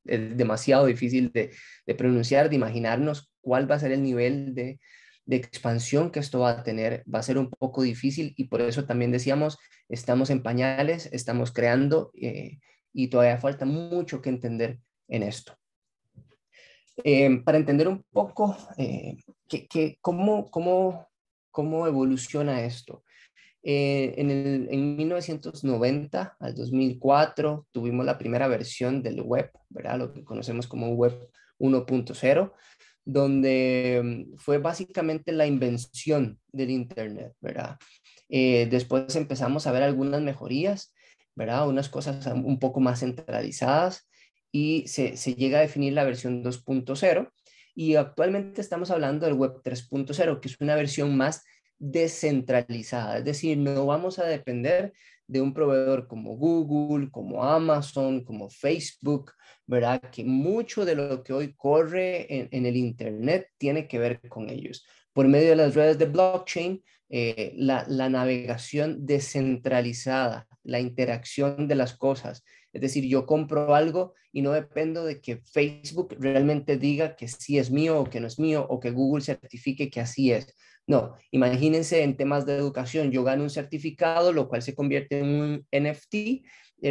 demasiado difícil de pronunciar, de imaginarnos cuál va a ser el nivel de expansión que esto va a tener va a ser un poco difícil, y por eso también decíamos, estamos en pañales, estamos creando y todavía falta mucho que entender en esto. Para entender un poco cómo evoluciona esto. En 1990 al 2004 tuvimos la primera versión del web, ¿verdad? Lo que conocemos como un web 1.0, donde fue básicamente la invención del Internet, ¿verdad? Después empezamos a ver algunas mejorías, ¿verdad? Unas cosas un poco más centralizadas, y se llega a definir la versión 2.0, y actualmente estamos hablando del web 3.0, que es una versión más descentralizada, es decir, no vamos a depender de un proveedor como Google, como Amazon, como Facebook, ¿verdad? Que mucho de lo que hoy corre en el Internet tiene que ver con ellos. Por medio de las redes de blockchain, la navegación descentralizada, la interacción de las cosas. Es decir, yo compro algo y no dependo de que Facebook realmente diga que sí es mío o que no es mío, o que Google certifique que así es. No, imagínense en temas de educación, yo gano un certificado, lo cual se convierte en un NFT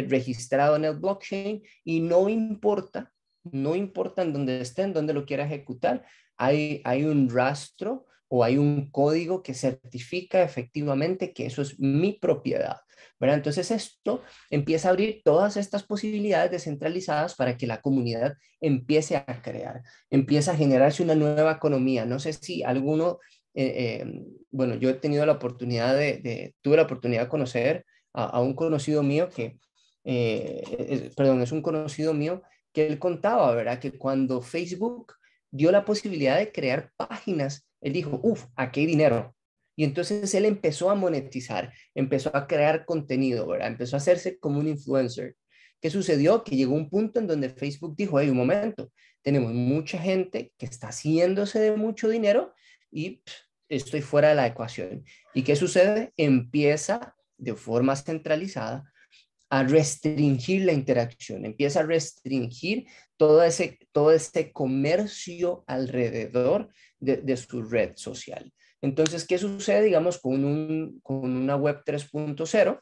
registrado en el blockchain, y no importa en dónde esté, en dónde lo quiera ejecutar, hay un rastro o hay un código que certifica efectivamente que eso es mi propiedad, ¿verdad? Entonces esto empieza a abrir todas estas posibilidades descentralizadas para que la comunidad empiece a crear, empieza a generarse una nueva economía. No sé si alguno, bueno, yo he tenido la oportunidad tuve la oportunidad de conocer a un conocido mío perdón, es un conocido mío que él contaba, ¿verdad? Que cuando Facebook dio la posibilidad de crear páginas, él dijo, uff, aquí hay dinero. Y entonces él empezó a monetizar, empezó a crear contenido, ¿verdad? Empezó a hacerse como un influencer. ¿Qué sucedió? Que llegó un punto en donde Facebook dijo, hey, un momento, tenemos mucha gente que está haciéndose de mucho dinero y estoy fuera de la ecuación. ¿Y qué sucede? Empieza de forma centralizada a restringir la interacción, empieza a restringir todo ese comercio alrededor de su red social. Entonces, ¿qué sucede, digamos, con una web 3.0?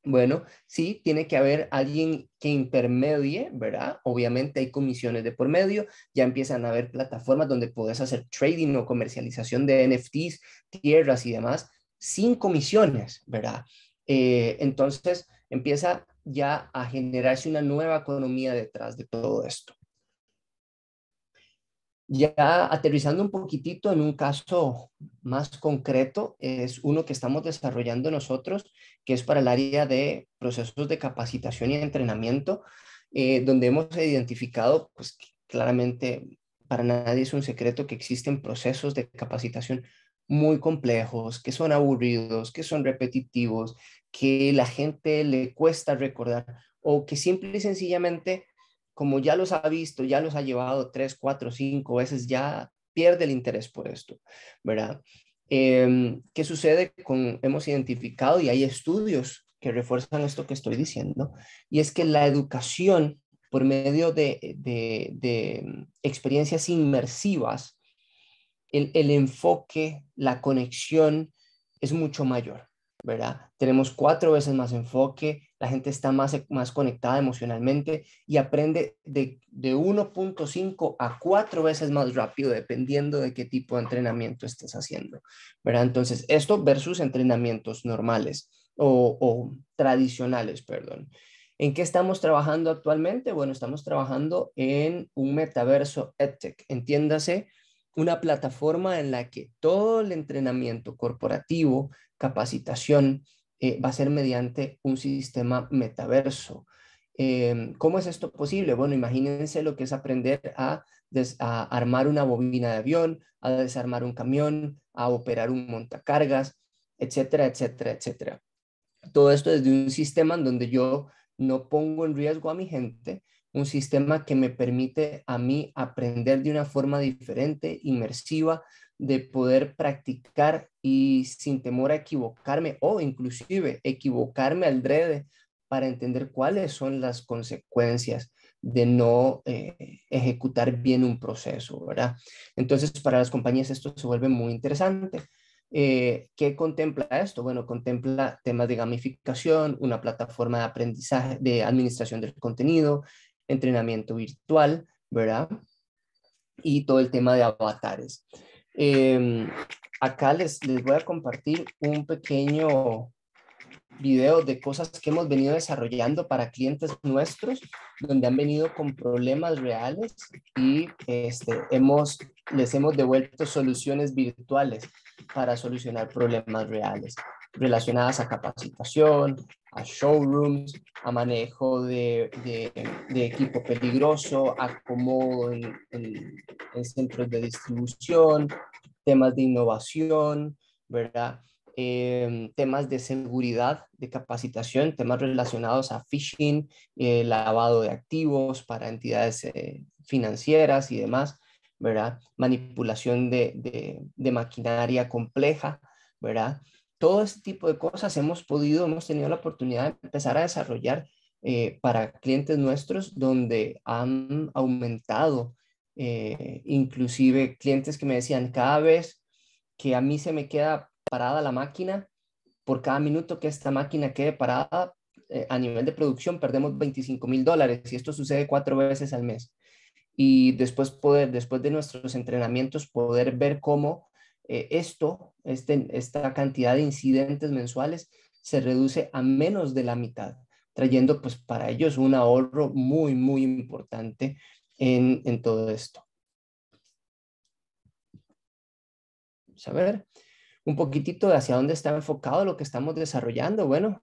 Bueno, sí, tiene que haber alguien que intermedie, ¿verdad? Obviamente hay comisiones de por medio, ya empiezan a haber plataformas donde puedes hacer trading o comercialización de NFTs, tierras y demás, sin comisiones, ¿verdad? Entonces empieza ya a generarse una nueva economía detrás de todo esto. Ya aterrizando un poquitito en un caso más concreto, es uno que estamos desarrollando nosotros, que es para el área de procesos de capacitación y entrenamiento, donde hemos identificado, pues claramente para nadie es un secreto que existen procesos de capacitación muy complejos, que son aburridos, que son repetitivos, que la gente le cuesta recordar, o que simple y sencillamente, como ya los ha visto, ya los ha llevado 3, 4, 5 veces, ya pierde el interés por esto, ¿verdad? ¿Qué sucede hemos identificado, y hay estudios que refuerzan esto que estoy diciendo, y es que la educación por medio de experiencias inmersivas, el enfoque, la conexión es mucho mayor, ¿verdad? Tenemos 4 veces más enfoque, la gente está más conectada emocionalmente y aprende de 1.5 a 4 veces más rápido dependiendo de qué tipo de entrenamiento estés haciendo, ¿verdad? Entonces, esto versus entrenamientos normales o tradicionales, perdón. ¿En qué estamos trabajando actualmente? Bueno, estamos trabajando en un metaverso EdTech, entiéndase, una plataforma en la que todo el entrenamiento corporativo, capacitación, va a ser mediante un sistema metaverso. ¿Cómo es esto posible? Bueno, imagínense lo que es aprender a armar una bobina de avión, a desarmar un camión, a operar un montacargas, etcétera, etcétera, etcétera. Todo esto desde un sistema en donde yo no pongo en riesgo a mi gente, un sistema que me permite a mí aprender de una forma diferente, inmersiva, de poder practicar y sin temor a equivocarme, o inclusive equivocarme al drede para entender cuáles son las consecuencias de no ejecutar bien un proceso, ¿verdad? Entonces, para las compañías esto se vuelve muy interesante. ¿Qué contempla esto? Bueno, contempla temas de gamificación, una plataforma de aprendizaje, de administración del contenido, entrenamiento virtual, ¿verdad? Y todo el tema de avatares. Acá les voy a compartir un pequeño video de cosas que hemos venido desarrollando para clientes nuestros, donde han venido con problemas reales y les hemos devuelto soluciones virtuales para solucionar problemas reales, relacionadas a capacitación, a showrooms, a manejo de equipo peligroso, acomodo en centros de distribución, temas de innovación, ¿verdad? Temas de seguridad, de capacitación, temas relacionados a phishing, lavado de activos para entidades financieras y demás, ¿verdad? Manipulación de maquinaria compleja, ¿verdad? Todo este tipo de cosas hemos tenido la oportunidad de empezar a desarrollar para clientes nuestros donde han aumentado, inclusive clientes que me decían cada vez que a mí se me queda parada la máquina, por cada minuto que esta máquina quede parada a nivel de producción perdemos $25,000 y esto sucede 4 veces al mes. Y después de nuestros entrenamientos, poder ver cómo esta cantidad de incidentes mensuales se reduce a menos de la mitad, trayendo pues para ellos un ahorro muy, muy importante en todo esto. Vamos a ver un poquitito de hacia dónde está enfocado lo que estamos desarrollando. Bueno,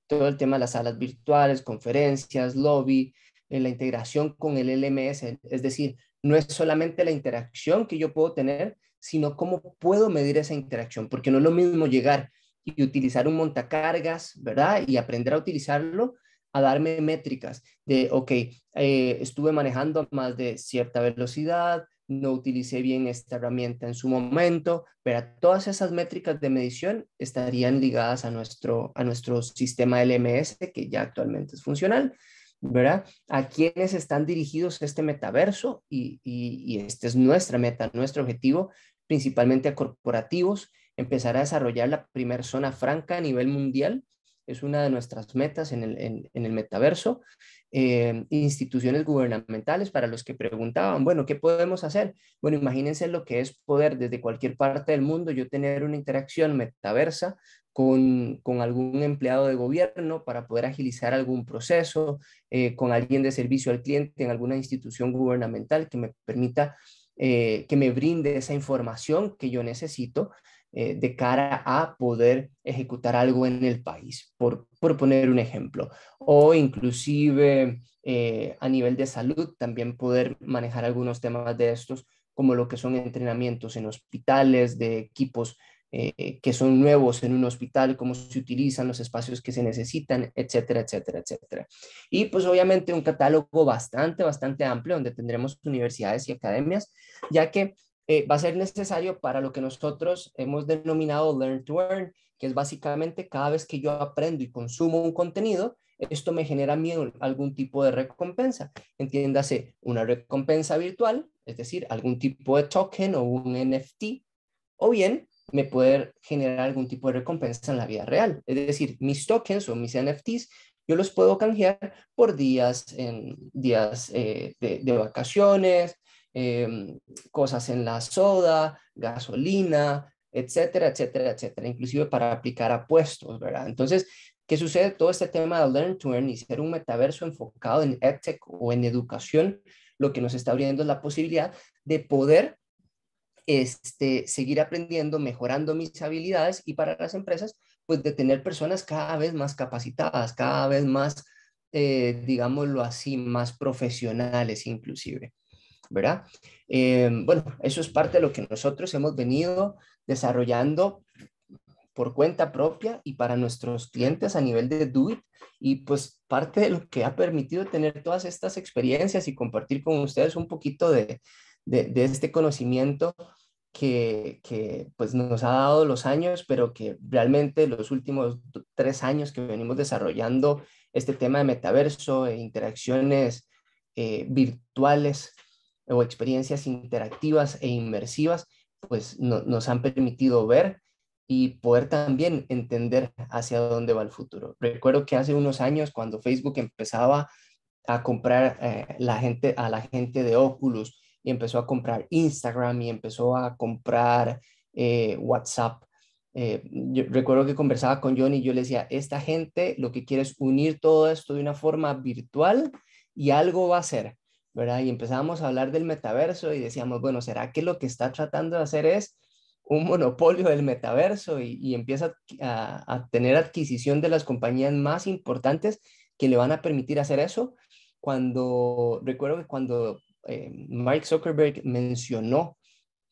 todo el tema de las salas virtuales, conferencias, lobby, la integración con el LMS, es decir, no es solamente la interacción que yo puedo tener, sino cómo puedo medir esa interacción, porque no es lo mismo llegar y utilizar un montacargas, ¿verdad? Y aprender a utilizarlo, a darme métricas de, ok, estuve manejando a más de cierta velocidad, no utilicé bien esta herramienta en su momento, pero todas esas métricas de medición estarían ligadas a nuestro sistema LMS, que ya actualmente es funcional, ¿verdad? ¿A quiénes están dirigidos este metaverso? Y este es nuestra meta, nuestro objetivo, principalmente a corporativos, empezar a desarrollar la primera zona franca a nivel mundial. Es una de nuestras metas en el metaverso. Instituciones gubernamentales, para los que preguntaban, bueno, ¿qué podemos hacer? Bueno, imagínense lo que es poder desde cualquier parte del mundo yo tener una interacción metaversa con algún empleado de gobierno para poder agilizar algún proceso, con alguien de servicio al cliente en alguna institución gubernamental que me permita, que me brinde esa información que yo necesito de cara a poder ejecutar algo en el país, por poner un ejemplo. O inclusive a nivel de salud, también poder manejar algunos temas de estos, como lo que son entrenamientos en hospitales, de equipos que son nuevos en un hospital, cómo se utilizan los espacios que se necesitan, etcétera, etcétera, etcétera. Y pues obviamente un catálogo bastante amplio donde tendremos universidades y academias, ya que va a ser necesario para lo que nosotros hemos denominado Learn to Earn, que es básicamente cada vez que yo aprendo y consumo un contenido, esto me genera a mí algún tipo de recompensa. Entiéndase, una recompensa virtual, es decir, algún tipo de token o un NFT, o bien me puede generar algún tipo de recompensa en la vida real. Es decir, mis tokens o mis NFTs, yo los puedo canjear por días, de vacaciones, cosas en la soda, gasolina, etcétera, etcétera, etcétera, inclusive para aplicar a puestos, ¿verdad? Entonces, ¿qué sucede? Todo este tema de Learn to Earn y ser un metaverso enfocado en EdTech o en educación, lo que nos está abriendo es la posibilidad de poder seguir aprendiendo, mejorando mis habilidades y para las empresas, pues de tener personas cada vez más capacitadas, cada vez más, digámoslo así, más profesionales inclusive. ¿Verdad? Bueno, eso es parte de lo que nosotros hemos venido desarrollando por cuenta propia y para nuestros clientes a nivel de Do It, y pues parte de lo que ha permitido tener todas estas experiencias y compartir con ustedes un poquito de este conocimiento que pues nos ha dado los años, pero que realmente los últimos 3 años que venimos desarrollando este tema de metaverso e interacciones virtuales o experiencias interactivas e inmersivas, pues nos han permitido ver y poder también entender hacia dónde va el futuro. Recuerdo que hace unos años, cuando Facebook empezaba a comprar a la gente de Oculus, y empezó a comprar Instagram y empezó a comprar WhatsApp. Yo recuerdo que conversaba con Johnny y yo le decía, esta gente lo que quiere es unir todo esto de una forma virtual y algo va a hacer, ¿verdad? Y empezábamos a hablar del metaverso y decíamos, bueno, ¿será que lo que está tratando de hacer es un monopolio del metaverso y empieza a tener adquisición de las compañías más importantes que le van a permitir hacer eso? Recuerdo que cuando Mark Zuckerberg mencionó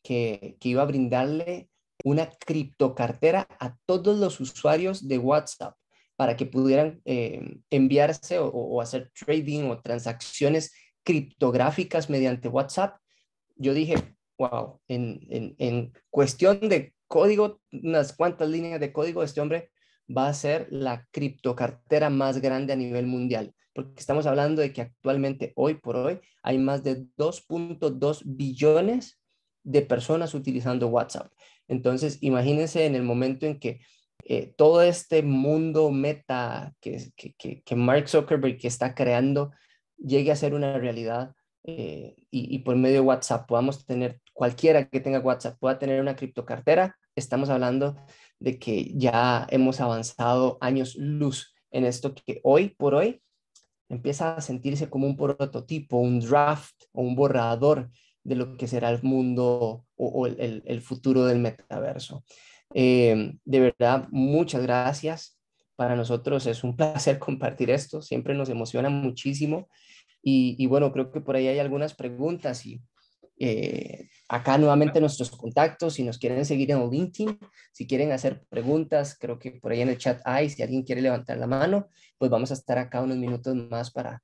que iba a brindarle una criptocartera a todos los usuarios de WhatsApp para que pudieran enviarse o hacer trading o transacciones criptográficas mediante WhatsApp, yo dije, wow, en cuestión de código, unas cuantas líneas de código, este hombre va a ser la criptocartera más grande a nivel mundial, porque estamos hablando de que actualmente, hoy por hoy, hay más de 2.2 billones de personas utilizando WhatsApp. Entonces, imagínense en el momento en que todo este mundo meta que Mark Zuckerberg que está creando llegue a ser una realidad, y por medio de WhatsApp podamos tener, cualquiera que tenga WhatsApp pueda tener una criptocartera, estamos hablando de que ya hemos avanzado años luz en esto que hoy por hoy empieza a sentirse como un prototipo, un draft o un borrador de lo que será el mundo o el futuro del metaverso. De verdad, muchas gracias. Para nosotros es un placer compartir esto, siempre nos emociona muchísimo. Y bueno, creo que por ahí hay algunas preguntas y acá nuevamente nuestros contactos, si nos quieren seguir en LinkedIn, si quieren hacer preguntas, creo que por ahí en el chat hay, si alguien quiere levantar la mano, pues vamos a estar acá unos minutos más para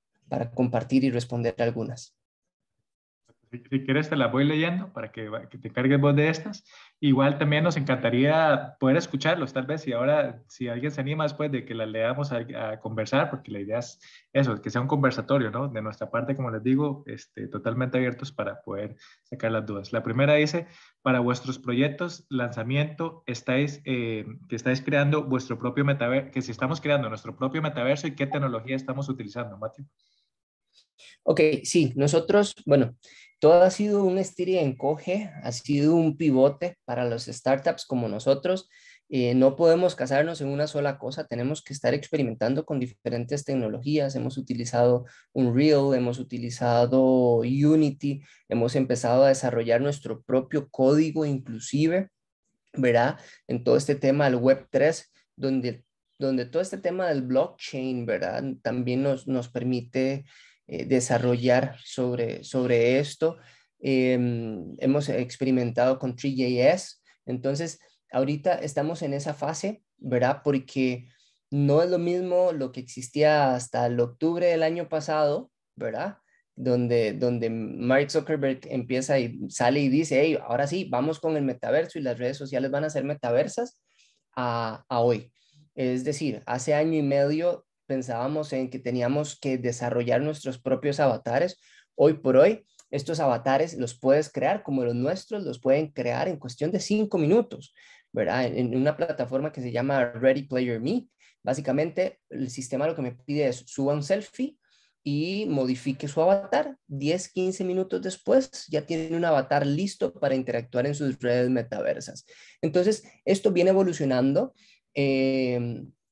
compartir y responder algunas. Si quieres te las voy leyendo para que te cargues vos de estas. Igual también nos encantaría poder escucharlos, tal vez, y ahora si alguien se anima después de que las leamos a conversar, porque la idea es eso, que sea un conversatorio, ¿no? De nuestra parte, como les digo, totalmente abiertos para poder sacar las dudas. La primera dice, para vuestros proyectos, lanzamiento, que estáis creando vuestro propio metaverso, que si estamos creando nuestro propio metaverso y qué tecnología estamos utilizando, Matthew. Ok, sí, nosotros, bueno, todo ha sido un estira y encoge, ha sido un pivote para los startups como nosotros. No podemos casarnos en una sola cosa, tenemos que estar experimentando con diferentes tecnologías. Hemos utilizado Unreal, hemos utilizado Unity, hemos empezado a desarrollar nuestro propio código inclusive, ¿verdad? En todo este tema del Web3, donde todo este tema del blockchain, ¿verdad? También nos permite desarrollar sobre esto. Hemos experimentado con Three.js, entonces ahorita estamos en esa fase, ¿verdad? Porque no es lo mismo lo que existía hasta el octubre del año pasado, ¿verdad? Donde Mark Zuckerberg empieza y sale y dice, hey, ahora sí, vamos con el metaverso y las redes sociales van a ser metaversas a hoy. Es decir, hace año y medio pensábamos en que teníamos que desarrollar nuestros propios avatares. Hoy por hoy, estos avatares los puedes crear como los nuestros, los pueden crear en cuestión de 5 minutos, ¿verdad? En una plataforma que se llama Ready Player Me. Básicamente, el sistema lo que me pide es suba un selfie y modifique su avatar. 10, 15 minutos después ya tiene un avatar listo para interactuar en sus redes metaversas. Entonces, esto viene evolucionando.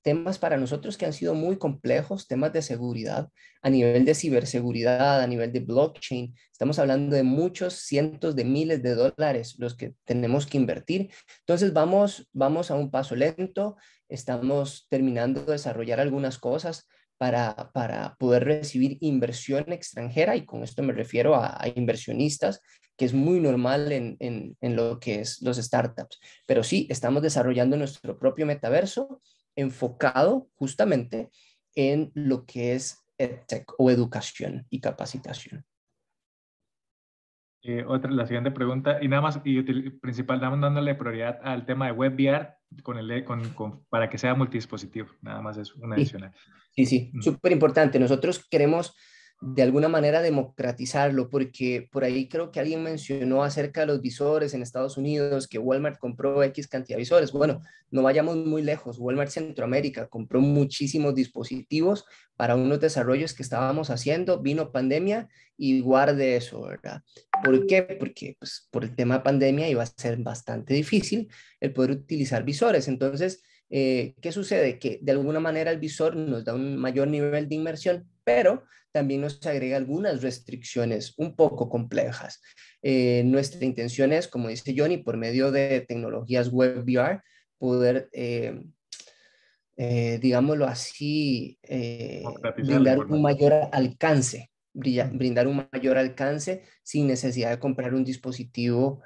Temas para nosotros que han sido muy complejos, temas de seguridad, a nivel de ciberseguridad, a nivel de blockchain. Estamos hablando de muchos cientos de miles de dólares los que tenemos que invertir. Entonces vamos a un paso lento, estamos terminando de desarrollar algunas cosas para poder recibir inversión extranjera, y con esto me refiero a inversionistas, que es muy normal en lo que es los startups. Pero sí, estamos desarrollando nuestro propio metaverso enfocado justamente en lo que es EdTech o educación y capacitación. La siguiente pregunta, y nada más, principal, estamos dándole prioridad al tema de WebVR para que sea multidispositivo, nada más es una adicional. Sí, súper importante. Nosotros queremos de alguna manera democratizarlo, porque por ahí creo que alguien mencionó acerca de los visores en Estados Unidos, que Walmart compró X cantidad de visores. Bueno, no vayamos muy lejos. Walmart Centroamérica compró muchísimos dispositivos para unos desarrollos que estábamos haciendo, vino pandemia y guarde eso, ¿verdad? ¿Por qué? Porque pues, por el tema de pandemia iba a ser bastante difícil el poder utilizar visores. Entonces, ¿qué sucede? Que de alguna manera el visor nos da un mayor nivel de inmersión, pero también nos agrega algunas restricciones un poco complejas. Nuestra intención es, como dice Johnny, por medio de tecnologías web VR, poder, digámoslo así, Democratizar la brindar un información. mayor alcance, brindar un mayor alcance sin necesidad de comprar un dispositivo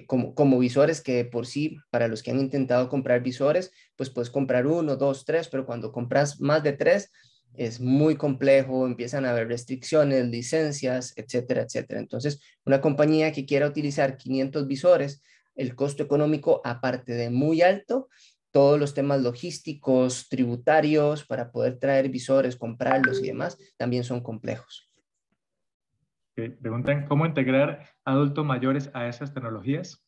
como visores, que por sí, para los que han intentado comprar visores, pues puedes comprar uno, dos, tres, pero cuando compras más de tres, es muy complejo, empiezan a haber restricciones, licencias, etcétera, etcétera. Entonces, una compañía que quiera utilizar 500 visores, el costo económico, aparte de muy alto, todos los temas logísticos, tributarios, para poder traer visores, comprarlos y demás, también son complejos. Preguntan, ¿cómo integrar adultos mayores a esas tecnologías?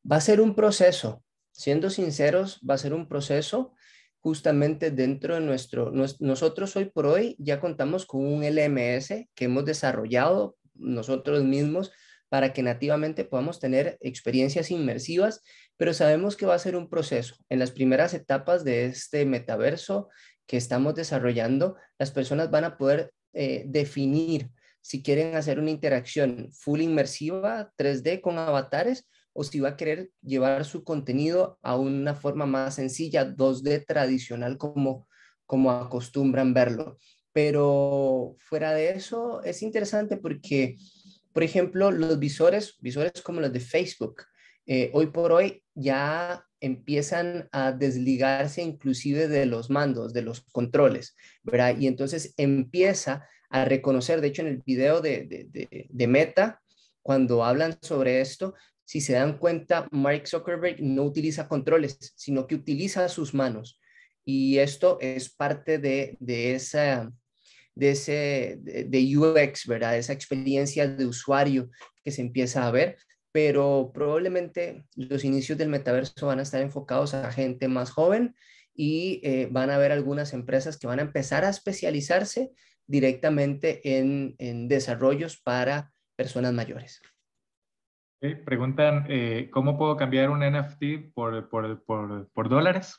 Va a ser un proceso, siendo sinceros, va a ser un proceso justamente dentro de nosotros hoy por hoy ya contamos con un LMS que hemos desarrollado nosotros mismos para que nativamente podamos tener experiencias inmersivas, pero sabemos que va a ser un proceso. En las primeras etapas de este metaverso que estamos desarrollando, las personas van a poder definir si quieren hacer una interacción full inmersiva 3D con avatares o si va a querer llevar su contenido a una forma más sencilla, 2D tradicional como acostumbran verlo. Pero fuera de eso es interesante porque, por ejemplo, los visores como los de Facebook, hoy por hoy ya empiezan a desligarse inclusive de los mandos, de los controles, ¿verdad? Y entonces empieza a reconocer, de hecho en el video de Meta, cuando hablan sobre esto, si se dan cuenta, Mark Zuckerberg no utiliza controles, sino que utiliza sus manos. Y esto es parte de UX, ¿verdad? Esa experiencia de usuario que se empieza a ver, pero probablemente los inicios del metaverso van a estar enfocados a gente más joven y van a haber algunas empresas que van a empezar a especializarse directamente en desarrollos para personas mayores. Preguntan, ¿cómo puedo cambiar un NFT por dólares?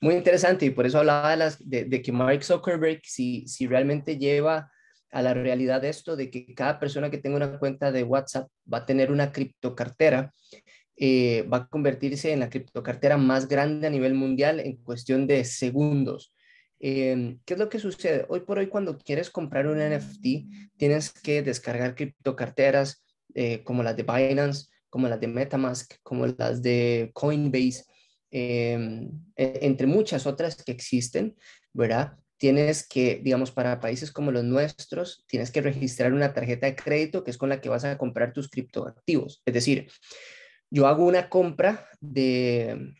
Muy interesante y por eso hablaba de que Mark Zuckerberg, si realmente lleva a la realidad esto de que cada persona que tenga una cuenta de WhatsApp va a tener una criptocartera, va a convertirse en la criptocartera más grande a nivel mundial en cuestión de segundos. ¿Qué es lo que sucede? Hoy por hoy, cuando quieres comprar un NFT, tienes que descargar criptocarteras como las de Binance, como las de MetaMask, como las de Coinbase, entre muchas otras que existen, ¿verdad? Tienes que, digamos, para países como los nuestros, tienes que registrar una tarjeta de crédito que es con la que vas a comprar tus criptoactivos. Es decir, yo hago una compra de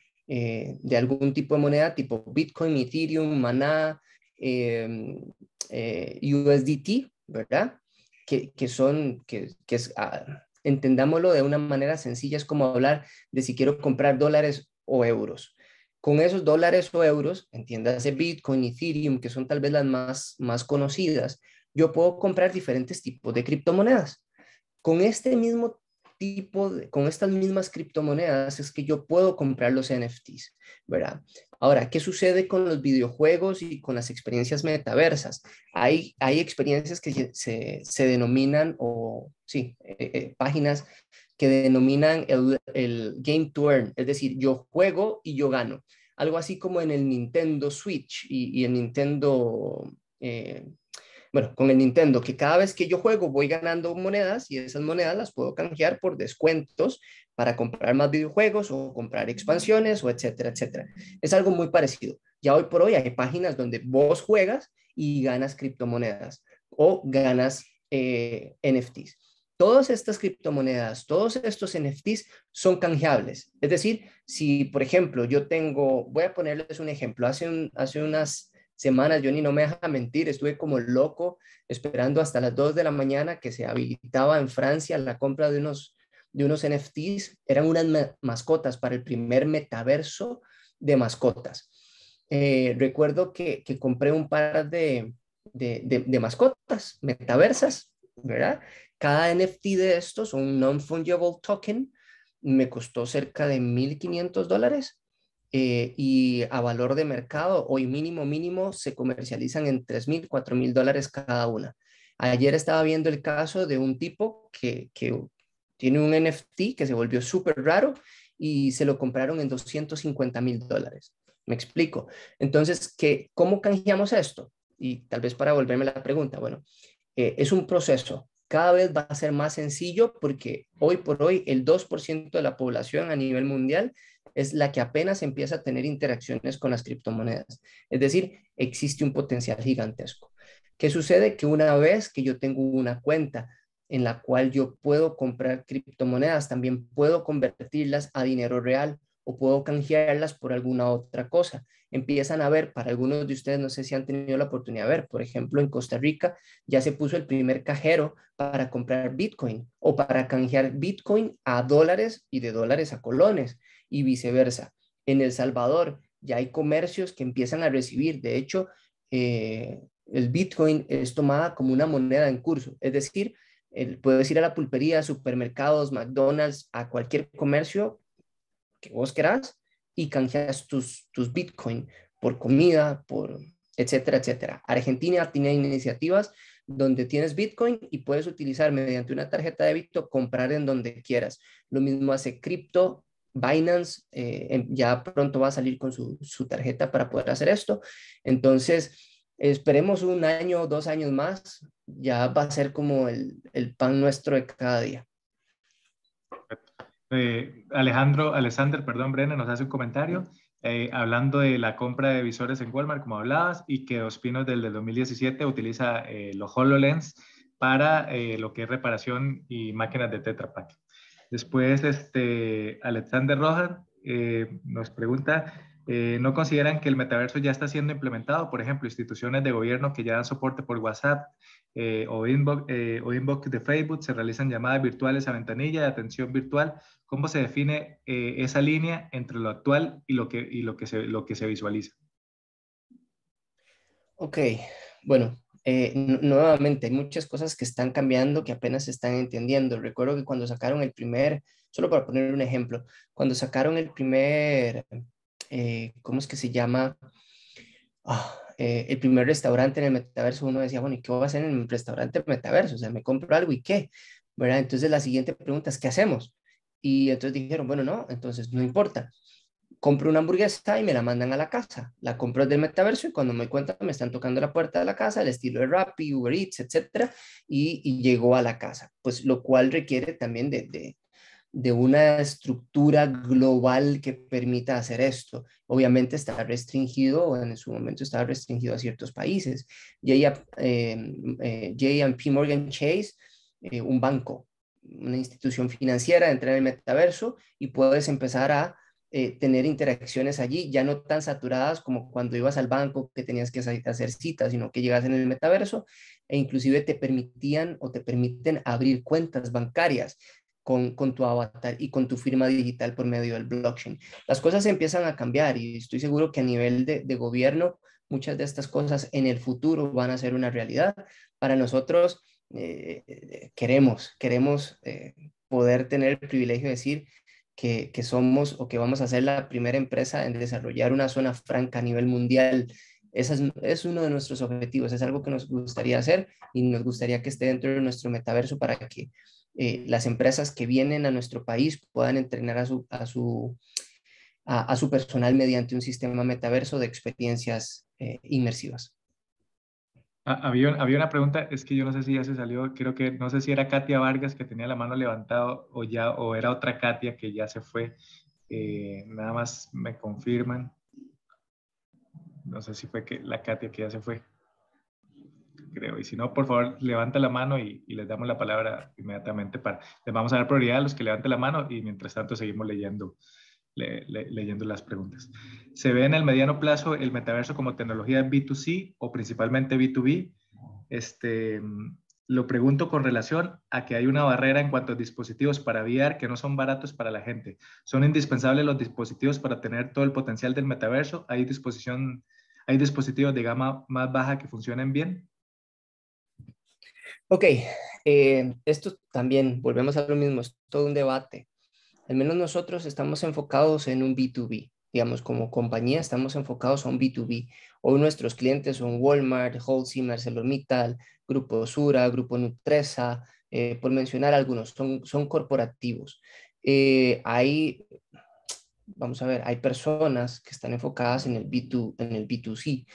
algún tipo de moneda tipo Bitcoin, Ethereum, Maná, USDT, ¿verdad? Entendámoslo de una manera sencilla, es como hablar de si quiero comprar dólares o euros. Con esos dólares o euros, entiéndase Bitcoin, Ethereum, que son tal vez las más conocidas, yo puedo comprar diferentes tipos de criptomonedas. Con este mismo con estas mismas criptomonedas es que yo puedo comprar los NFTs, ¿verdad? Ahora, ¿qué sucede con los videojuegos y con las experiencias metaversas? Hay experiencias que se denominan, páginas que denominan el Game to Earn, es decir, yo juego y yo gano. Algo así como en el Nintendo Switch y el Nintendo... con el Nintendo, que cada vez que yo juego voy ganando monedas y esas monedas las puedo canjear por descuentos para comprar más videojuegos o comprar expansiones o etcétera, etcétera. Es algo muy parecido. Ya hoy por hoy hay páginas donde vos juegas y ganas criptomonedas o ganas NFTs. Todas estas criptomonedas, todos estos NFTs son canjeables. Es decir, si por ejemplo yo tengo, voy a ponerles un ejemplo, hace unas semanas, Johnny no me deja mentir, estuve como loco esperando hasta las 2 de la mañana que se habilitaba en Francia la compra de unos NFTs, eran unas mascotas para el primer metaverso de mascotas. Recuerdo que compré un par de mascotas metaversas, ¿verdad? Cada NFT de estos, un non-fungible token, me costó cerca de $1,500 y a valor de mercado, hoy mínimo, se comercializan en $3,000, $4,000 cada una. Ayer estaba viendo el caso de un tipo que tiene un NFT que se volvió súper raro y se lo compraron en $250,000. Me explico. Entonces, ¿cómo canjeamos esto? Y tal vez para volverme la pregunta, bueno, es un proceso. Cada vez va a ser más sencillo porque hoy por hoy el 2% de la población a nivel mundial es la que apenas empieza a tener interacciones con las criptomonedas. Es decir, existe un potencial gigantesco. ¿Qué sucede? Que una vez que yo tengo una cuenta en la cual yo puedo comprar criptomonedas, también puedo convertirlas a dinero real o puedo canjearlas por alguna otra cosa. Empiezan a ver, para algunos de ustedes, no sé si han tenido la oportunidad de ver, por ejemplo, en Costa Rica ya se puso el primer cajero para comprar Bitcoin o para canjear Bitcoin a dólares y de dólares a colones y viceversa. En El Salvador ya hay comercios que empiezan a recibir, de hecho, el Bitcoin es tomada como una moneda en curso, es decir, puedes ir a la pulpería, supermercados, McDonald's, a cualquier comercio que vos querás y canjeas tus Bitcoin por comida, por etcétera, etcétera. Argentina tiene iniciativas donde tienes Bitcoin y puedes utilizar mediante una tarjeta de débito, comprar en donde quieras. Lo mismo hace Crypto, Binance, ya pronto va a salir con su tarjeta para poder hacer esto. Entonces, esperemos un año o 2 años más, ya va a ser como el pan nuestro de cada día. Alexander, Brenner nos hace un comentario hablando de la compra de visores en Walmart, como hablabas, y que Dos Pinos del 2017 utiliza los HoloLens para lo que es reparación y máquinas de Tetra Pak. Después, Alexander Rohan nos pregunta, ¿no consideran que el metaverso ya está siendo implementado? Por ejemplo, instituciones de gobierno que ya dan soporte por WhatsApp o inbox de Facebook, se realizan llamadas virtuales a ventanilla de atención virtual. ¿Cómo se define esa línea entre lo actual y lo que se visualiza? Ok, bueno, nuevamente hay muchas cosas que están cambiando que apenas se están entendiendo. Recuerdo que cuando sacaron solo para poner un ejemplo, cuando sacaron el primer, ¿cómo es que se llama? El primer restaurante en el metaverso, uno decía, bueno, ¿y qué voy a hacer en el restaurante metaverso? O sea, me compro algo y qué, ¿verdad? Entonces la siguiente pregunta es, ¿qué hacemos? Y entonces dijeron, bueno, no, entonces no importa. Compro una hamburguesa y me la mandan a la casa. La compro del metaverso y cuando me cuentan me están tocando la puerta de la casa, el estilo de Rappi, Uber Eats, etcétera, y llegó a la casa. Pues lo cual requiere también de una estructura global que permita hacer esto. Obviamente está restringido, o en su momento estaba restringido a ciertos países. J&P Morgan Chase, un banco, una institución financiera, entra en el metaverso y puedes empezar a tener interacciones allí, ya no tan saturadas como cuando ibas al banco que tenías que hacer citas, sino que llegas en el metaverso e inclusive te permitían o te permiten abrir cuentas bancarias con tu avatar y con tu firma digital por medio del blockchain. Las cosas empiezan a cambiar y estoy seguro que a nivel de gobierno muchas de estas cosas en el futuro van a ser una realidad. Para nosotros queremos poder tener el privilegio de decir que somos o que vamos a ser la primera empresa en desarrollar una zona franca a nivel mundial. Ese es uno de nuestros objetivos, es algo que nos gustaría hacer y nos gustaría que esté dentro de nuestro metaverso para que las empresas que vienen a nuestro país puedan entrenar a su personal mediante un sistema metaverso de experiencias inmersivas. Había una pregunta, es que yo no sé si ya se salió, creo que no sé si era Katia Vargas que tenía la mano levantada o era otra Katia que ya se fue. Nada más me confirman. No sé si fue la Katia que ya se fue, creo. Y si no, por favor, levanta la mano y les damos la palabra inmediatamente. Les vamos a dar prioridad a los que levanten la mano y mientras tanto seguimos leyendo leyendo las preguntas. ¿Se ve en el mediano plazo el metaverso como tecnología B2C o principalmente B2B? Lo pregunto con relación a que hay una barrera en cuanto a dispositivos para VR que no son baratos para la gente. ¿Son indispensables los dispositivos para tener todo el potencial del metaverso? ¿Hay dispositivos de gama más baja que funcionen bien? Ok, esto también, volvemos a lo mismo, es todo un debate. Al menos nosotros estamos enfocados en un B2B, digamos, como compañía estamos enfocados a un B2B. Hoy nuestros clientes son Walmart, Holcim, ArcelorMittal, Grupo Sura, Grupo Nutresa, por mencionar algunos, son corporativos. Vamos a ver, hay personas que están enfocadas en el B2C,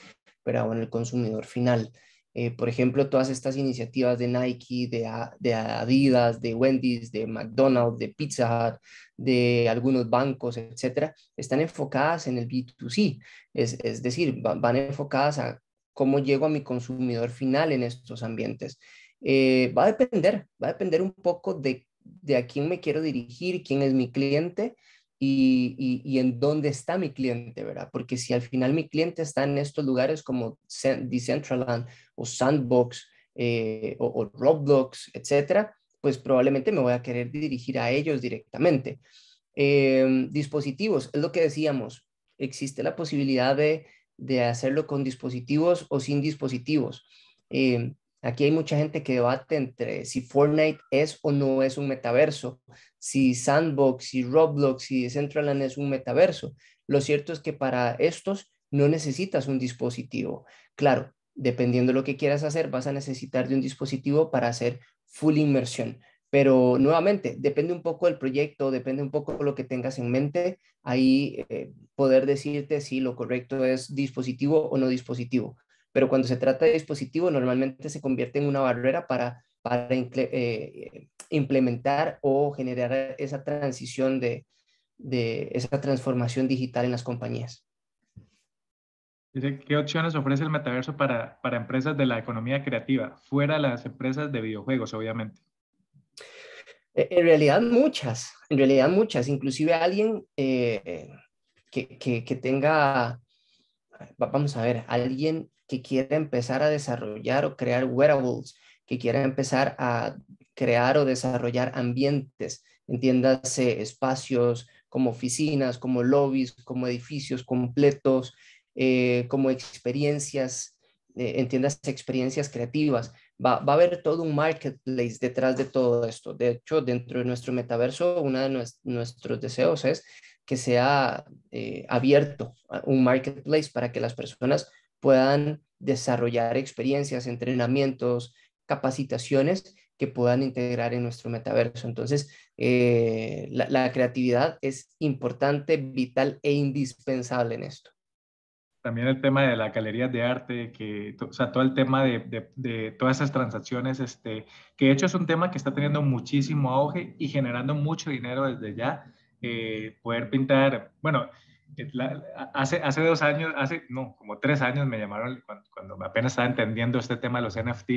pero en el consumidor final. Por ejemplo, todas estas iniciativas de Nike, de Adidas, de Wendy's, de McDonald's, de Pizza Hut, de algunos bancos, etcétera, están enfocadas en el B2C. Es decir, van enfocadas a cómo llego a mi consumidor final en estos ambientes. Va a depender un poco de a quién me quiero dirigir, quién es mi cliente y en dónde está mi cliente, ¿verdad? Porque si al final mi cliente está en estos lugares como Decentraland o Sandbox o Roblox, etcétera, pues probablemente me voy a querer dirigir a ellos directamente. Dispositivos, es lo que decíamos, existe la posibilidad de hacerlo con dispositivos o sin dispositivos. Aquí hay mucha gente que debate entre si Fortnite es o no es un metaverso, si Sandbox, si Roblox, si Decentraland es un metaverso. Lo cierto es que para estos no necesitas un dispositivo. Claro, dependiendo de lo que quieras hacer, vas a necesitar de un dispositivo para hacer full inmersión. Pero nuevamente, depende un poco del proyecto, depende un poco de lo que tengas en mente. Ahí poder decirte si lo correcto es dispositivo o no dispositivo. Pero cuando se trata de dispositivo, normalmente se convierte en una barrera para implementar o generar esa transición de esa transformación digital en las compañías. Dice, ¿qué opciones ofrece el metaverso para empresas de la economía creativa, fuera de las empresas de videojuegos, obviamente? En realidad muchas, inclusive alguien que tenga, vamos a ver, alguien que quiera empezar a desarrollar o crear wearables, que quiera empezar a crear o desarrollar ambientes, entiéndase espacios como oficinas, como lobbies, como edificios completos, como experiencias, entiéndase experiencias creativas. Va a haber todo un marketplace detrás de todo esto. De hecho, dentro de nuestro metaverso, uno de nuestros deseos es que sea abierto, un marketplace para que las personas puedan desarrollar experiencias, entrenamientos, capacitaciones que puedan integrar en nuestro metaverso. Entonces, la creatividad es importante, vital e indispensable en esto. También el tema de las galerías de arte, o sea, todo el tema de todas esas transacciones, que de hecho es un tema que está teniendo muchísimo auge y generando mucho dinero desde ya. Poder pintar, bueno, hace 2 años, no, como 3 años me llamaron, cuando apenas estaba entendiendo este tema de los NFT,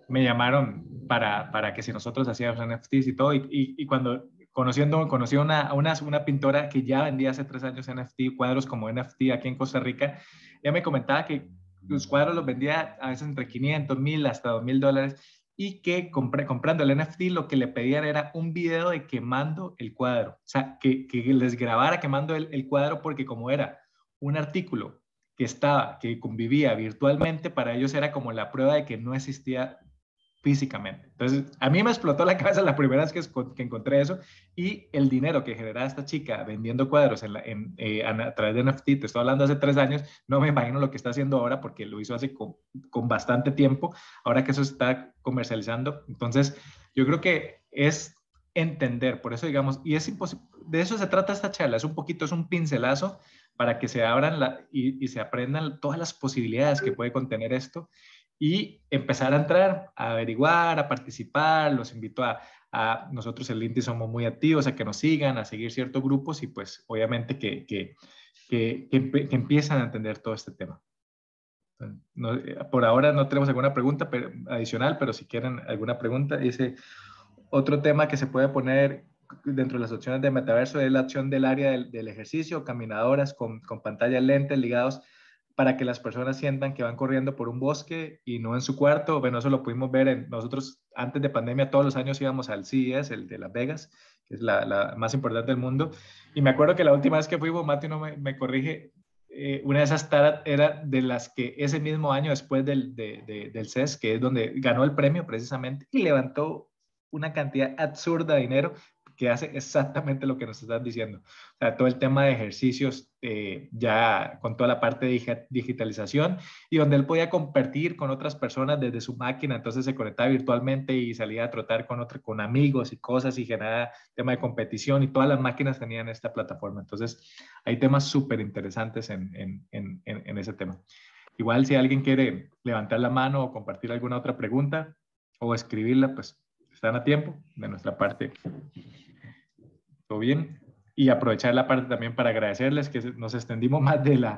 me llamaron para que si nosotros hacíamos NFTs y todo, y cuando conocí una pintora que ya vendía hace 3 años NFT, cuadros como NFT aquí en Costa Rica. Ella me comentaba que los cuadros los vendía a veces entre 500, 1000 hasta $2000 y que comprando el NFT lo que le pedían era un video de quemando el cuadro. O sea, que les grabara quemando el cuadro porque como era un artículo que convivía virtualmente, para ellos era como la prueba de que no existía físicamente. Entonces, a mí me explotó la cabeza la primera vez que encontré eso y el dinero que generaba esta chica vendiendo cuadros a través de NFT, te estoy hablando hace 3 años, no me imagino lo que está haciendo ahora porque lo hizo hace con bastante tiempo, ahora que eso se está comercializando. Entonces, yo creo que es entender, por eso digamos, y es imposible, de eso se trata esta charla, es un pincelazo para que se abran y se aprendan todas las posibilidades que puede contener esto y empezar a entrar, a averiguar, a participar. Los invito a nosotros en LinkedIn somos muy activos, a que nos sigan, a seguir ciertos grupos y pues obviamente que empiezan a entender todo este tema. No, por ahora no tenemos alguna pregunta adicional, pero si quieren alguna pregunta, ese otro tema que se puede poner dentro de las opciones de metaverso es la opción del área del ejercicio, caminadoras con pantallas lentes ligados para que las personas sientan que van corriendo por un bosque y no en su cuarto. Bueno, eso lo pudimos ver nosotros antes de pandemia, todos los años íbamos al CES, el de Las Vegas, que es la más importante del mundo. Y me acuerdo que la última vez que fuimos, Mati no me corrige, una de esas taras era de las que ese mismo año después del CES, que es donde ganó el premio precisamente, y levantó una cantidad absurda de dinero que hace exactamente lo que nos estás diciendo. O sea, todo el tema de ejercicios ya con toda la parte de digitalización y donde él podía compartir con otras personas desde su máquina, entonces se conectaba virtualmente y salía a trotar con amigos y cosas y generaba tema de competición y todas las máquinas tenían esta plataforma. Entonces, hay temas súper interesantes en ese tema. Igual si alguien quiere levantar la mano o compartir alguna otra pregunta o escribirla, pues están a tiempo de nuestra parte. ¿Todo bien? Y aprovechar la parte también para agradecerles que nos extendimos más del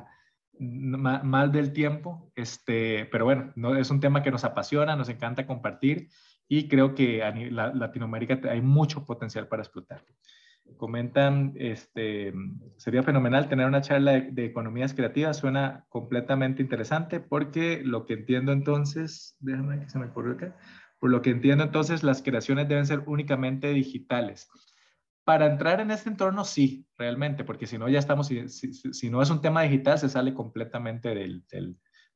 tiempo, pero bueno, no, es un tema que nos apasiona, nos encanta compartir y creo que a Latinoamérica hay mucho potencial para explotar. Comentan, sería fenomenal tener una charla de economías creativas, suena completamente interesante porque lo que entiendo entonces, déjame que se me ocurrió acá, por lo que entiendo entonces las creaciones deben ser únicamente digitales. Para entrar en este entorno, sí, realmente, porque si no ya estamos, si no es un tema digital, se sale completamente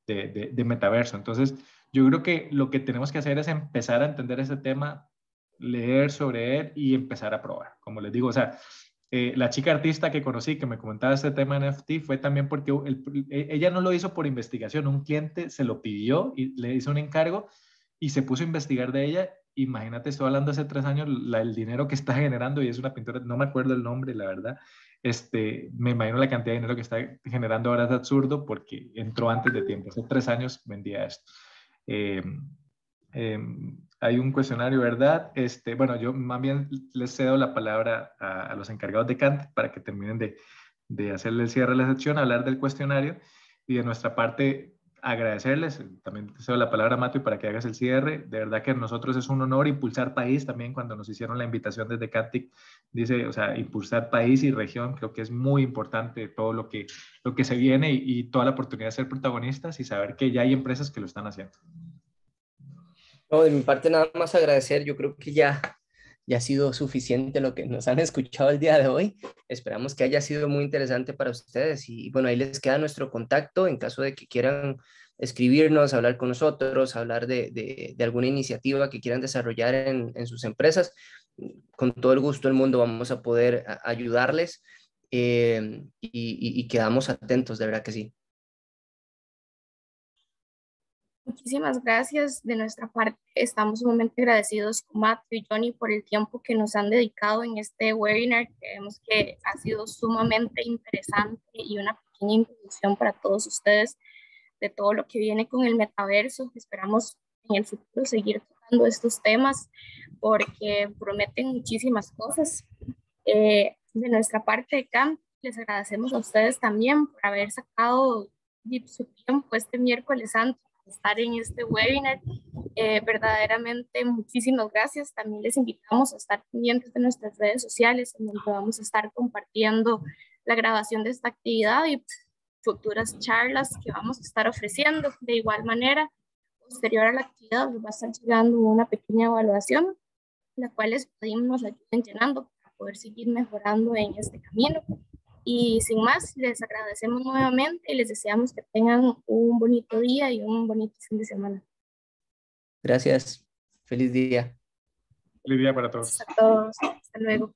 de metaverso. Entonces, yo creo que lo que tenemos que hacer es empezar a entender ese tema, leer sobre él y empezar a probar. Como les digo, o sea, la chica artista que conocí, que me comentaba este tema en NFT, fue también porque ella no lo hizo por investigación, un cliente se lo pidió y le hizo un encargo y se puso a investigar de ella. Imagínate, estoy hablando hace 3 años, el dinero que está generando, y es una pintura, no me acuerdo el nombre, la verdad, me imagino la cantidad de dinero que está generando ahora es absurdo porque entró antes de tiempo, hace 3 años vendía esto. Hay un cuestionario, ¿verdad? Bueno, yo más bien les cedo la palabra a los encargados de Kant para que terminen de hacerle el cierre a la sección, hablar del cuestionario y de nuestra parte agradecerles. También te cedo la palabra a Mati para que hagas el cierre. De verdad que a nosotros es un honor impulsar país también cuando nos hicieron la invitación desde Cantic. Dice, o sea, impulsar país y región, creo que es muy importante todo lo que se viene y toda la oportunidad de ser protagonistas y saber que ya hay empresas que lo están haciendo. No, de mi parte nada más agradecer, yo creo que ya ha sido suficiente lo que nos han escuchado el día de hoy. Esperamos que haya sido muy interesante para ustedes y bueno, ahí les queda nuestro contacto en caso de que quieran escribirnos, hablar con nosotros, hablar de alguna iniciativa que quieran desarrollar en sus empresas. Con todo el gusto del mundo vamos a poder ayudarles y quedamos atentos, de verdad que sí. Muchísimas gracias. De nuestra parte, estamos sumamente agradecidos con Matthew y Johnny por el tiempo que nos han dedicado en este webinar. Creemos que ha sido sumamente interesante y una pequeña introducción para todos ustedes de todo lo que viene con el metaverso. Esperamos en el futuro seguir tocando estos temas porque prometen muchísimas cosas. De nuestra parte de CAMP, les agradecemos a ustedes también por haber sacado su tiempo este miércoles santo estar en este webinar. Verdaderamente muchísimas gracias. También les invitamos a estar pendientes de nuestras redes sociales, en donde vamos a estar compartiendo la grabación de esta actividad y futuras charlas que vamos a estar ofreciendo. De igual manera, posterior a la actividad, les va a estar llegando una pequeña evaluación, la cual les pedimos nos ayuden llenando para poder seguir mejorando en este camino. Y sin más, les agradecemos nuevamente y les deseamos que tengan un bonito día y un bonito fin de semana. Gracias. Feliz día. Feliz día para todos. Gracias a todos. Hasta luego.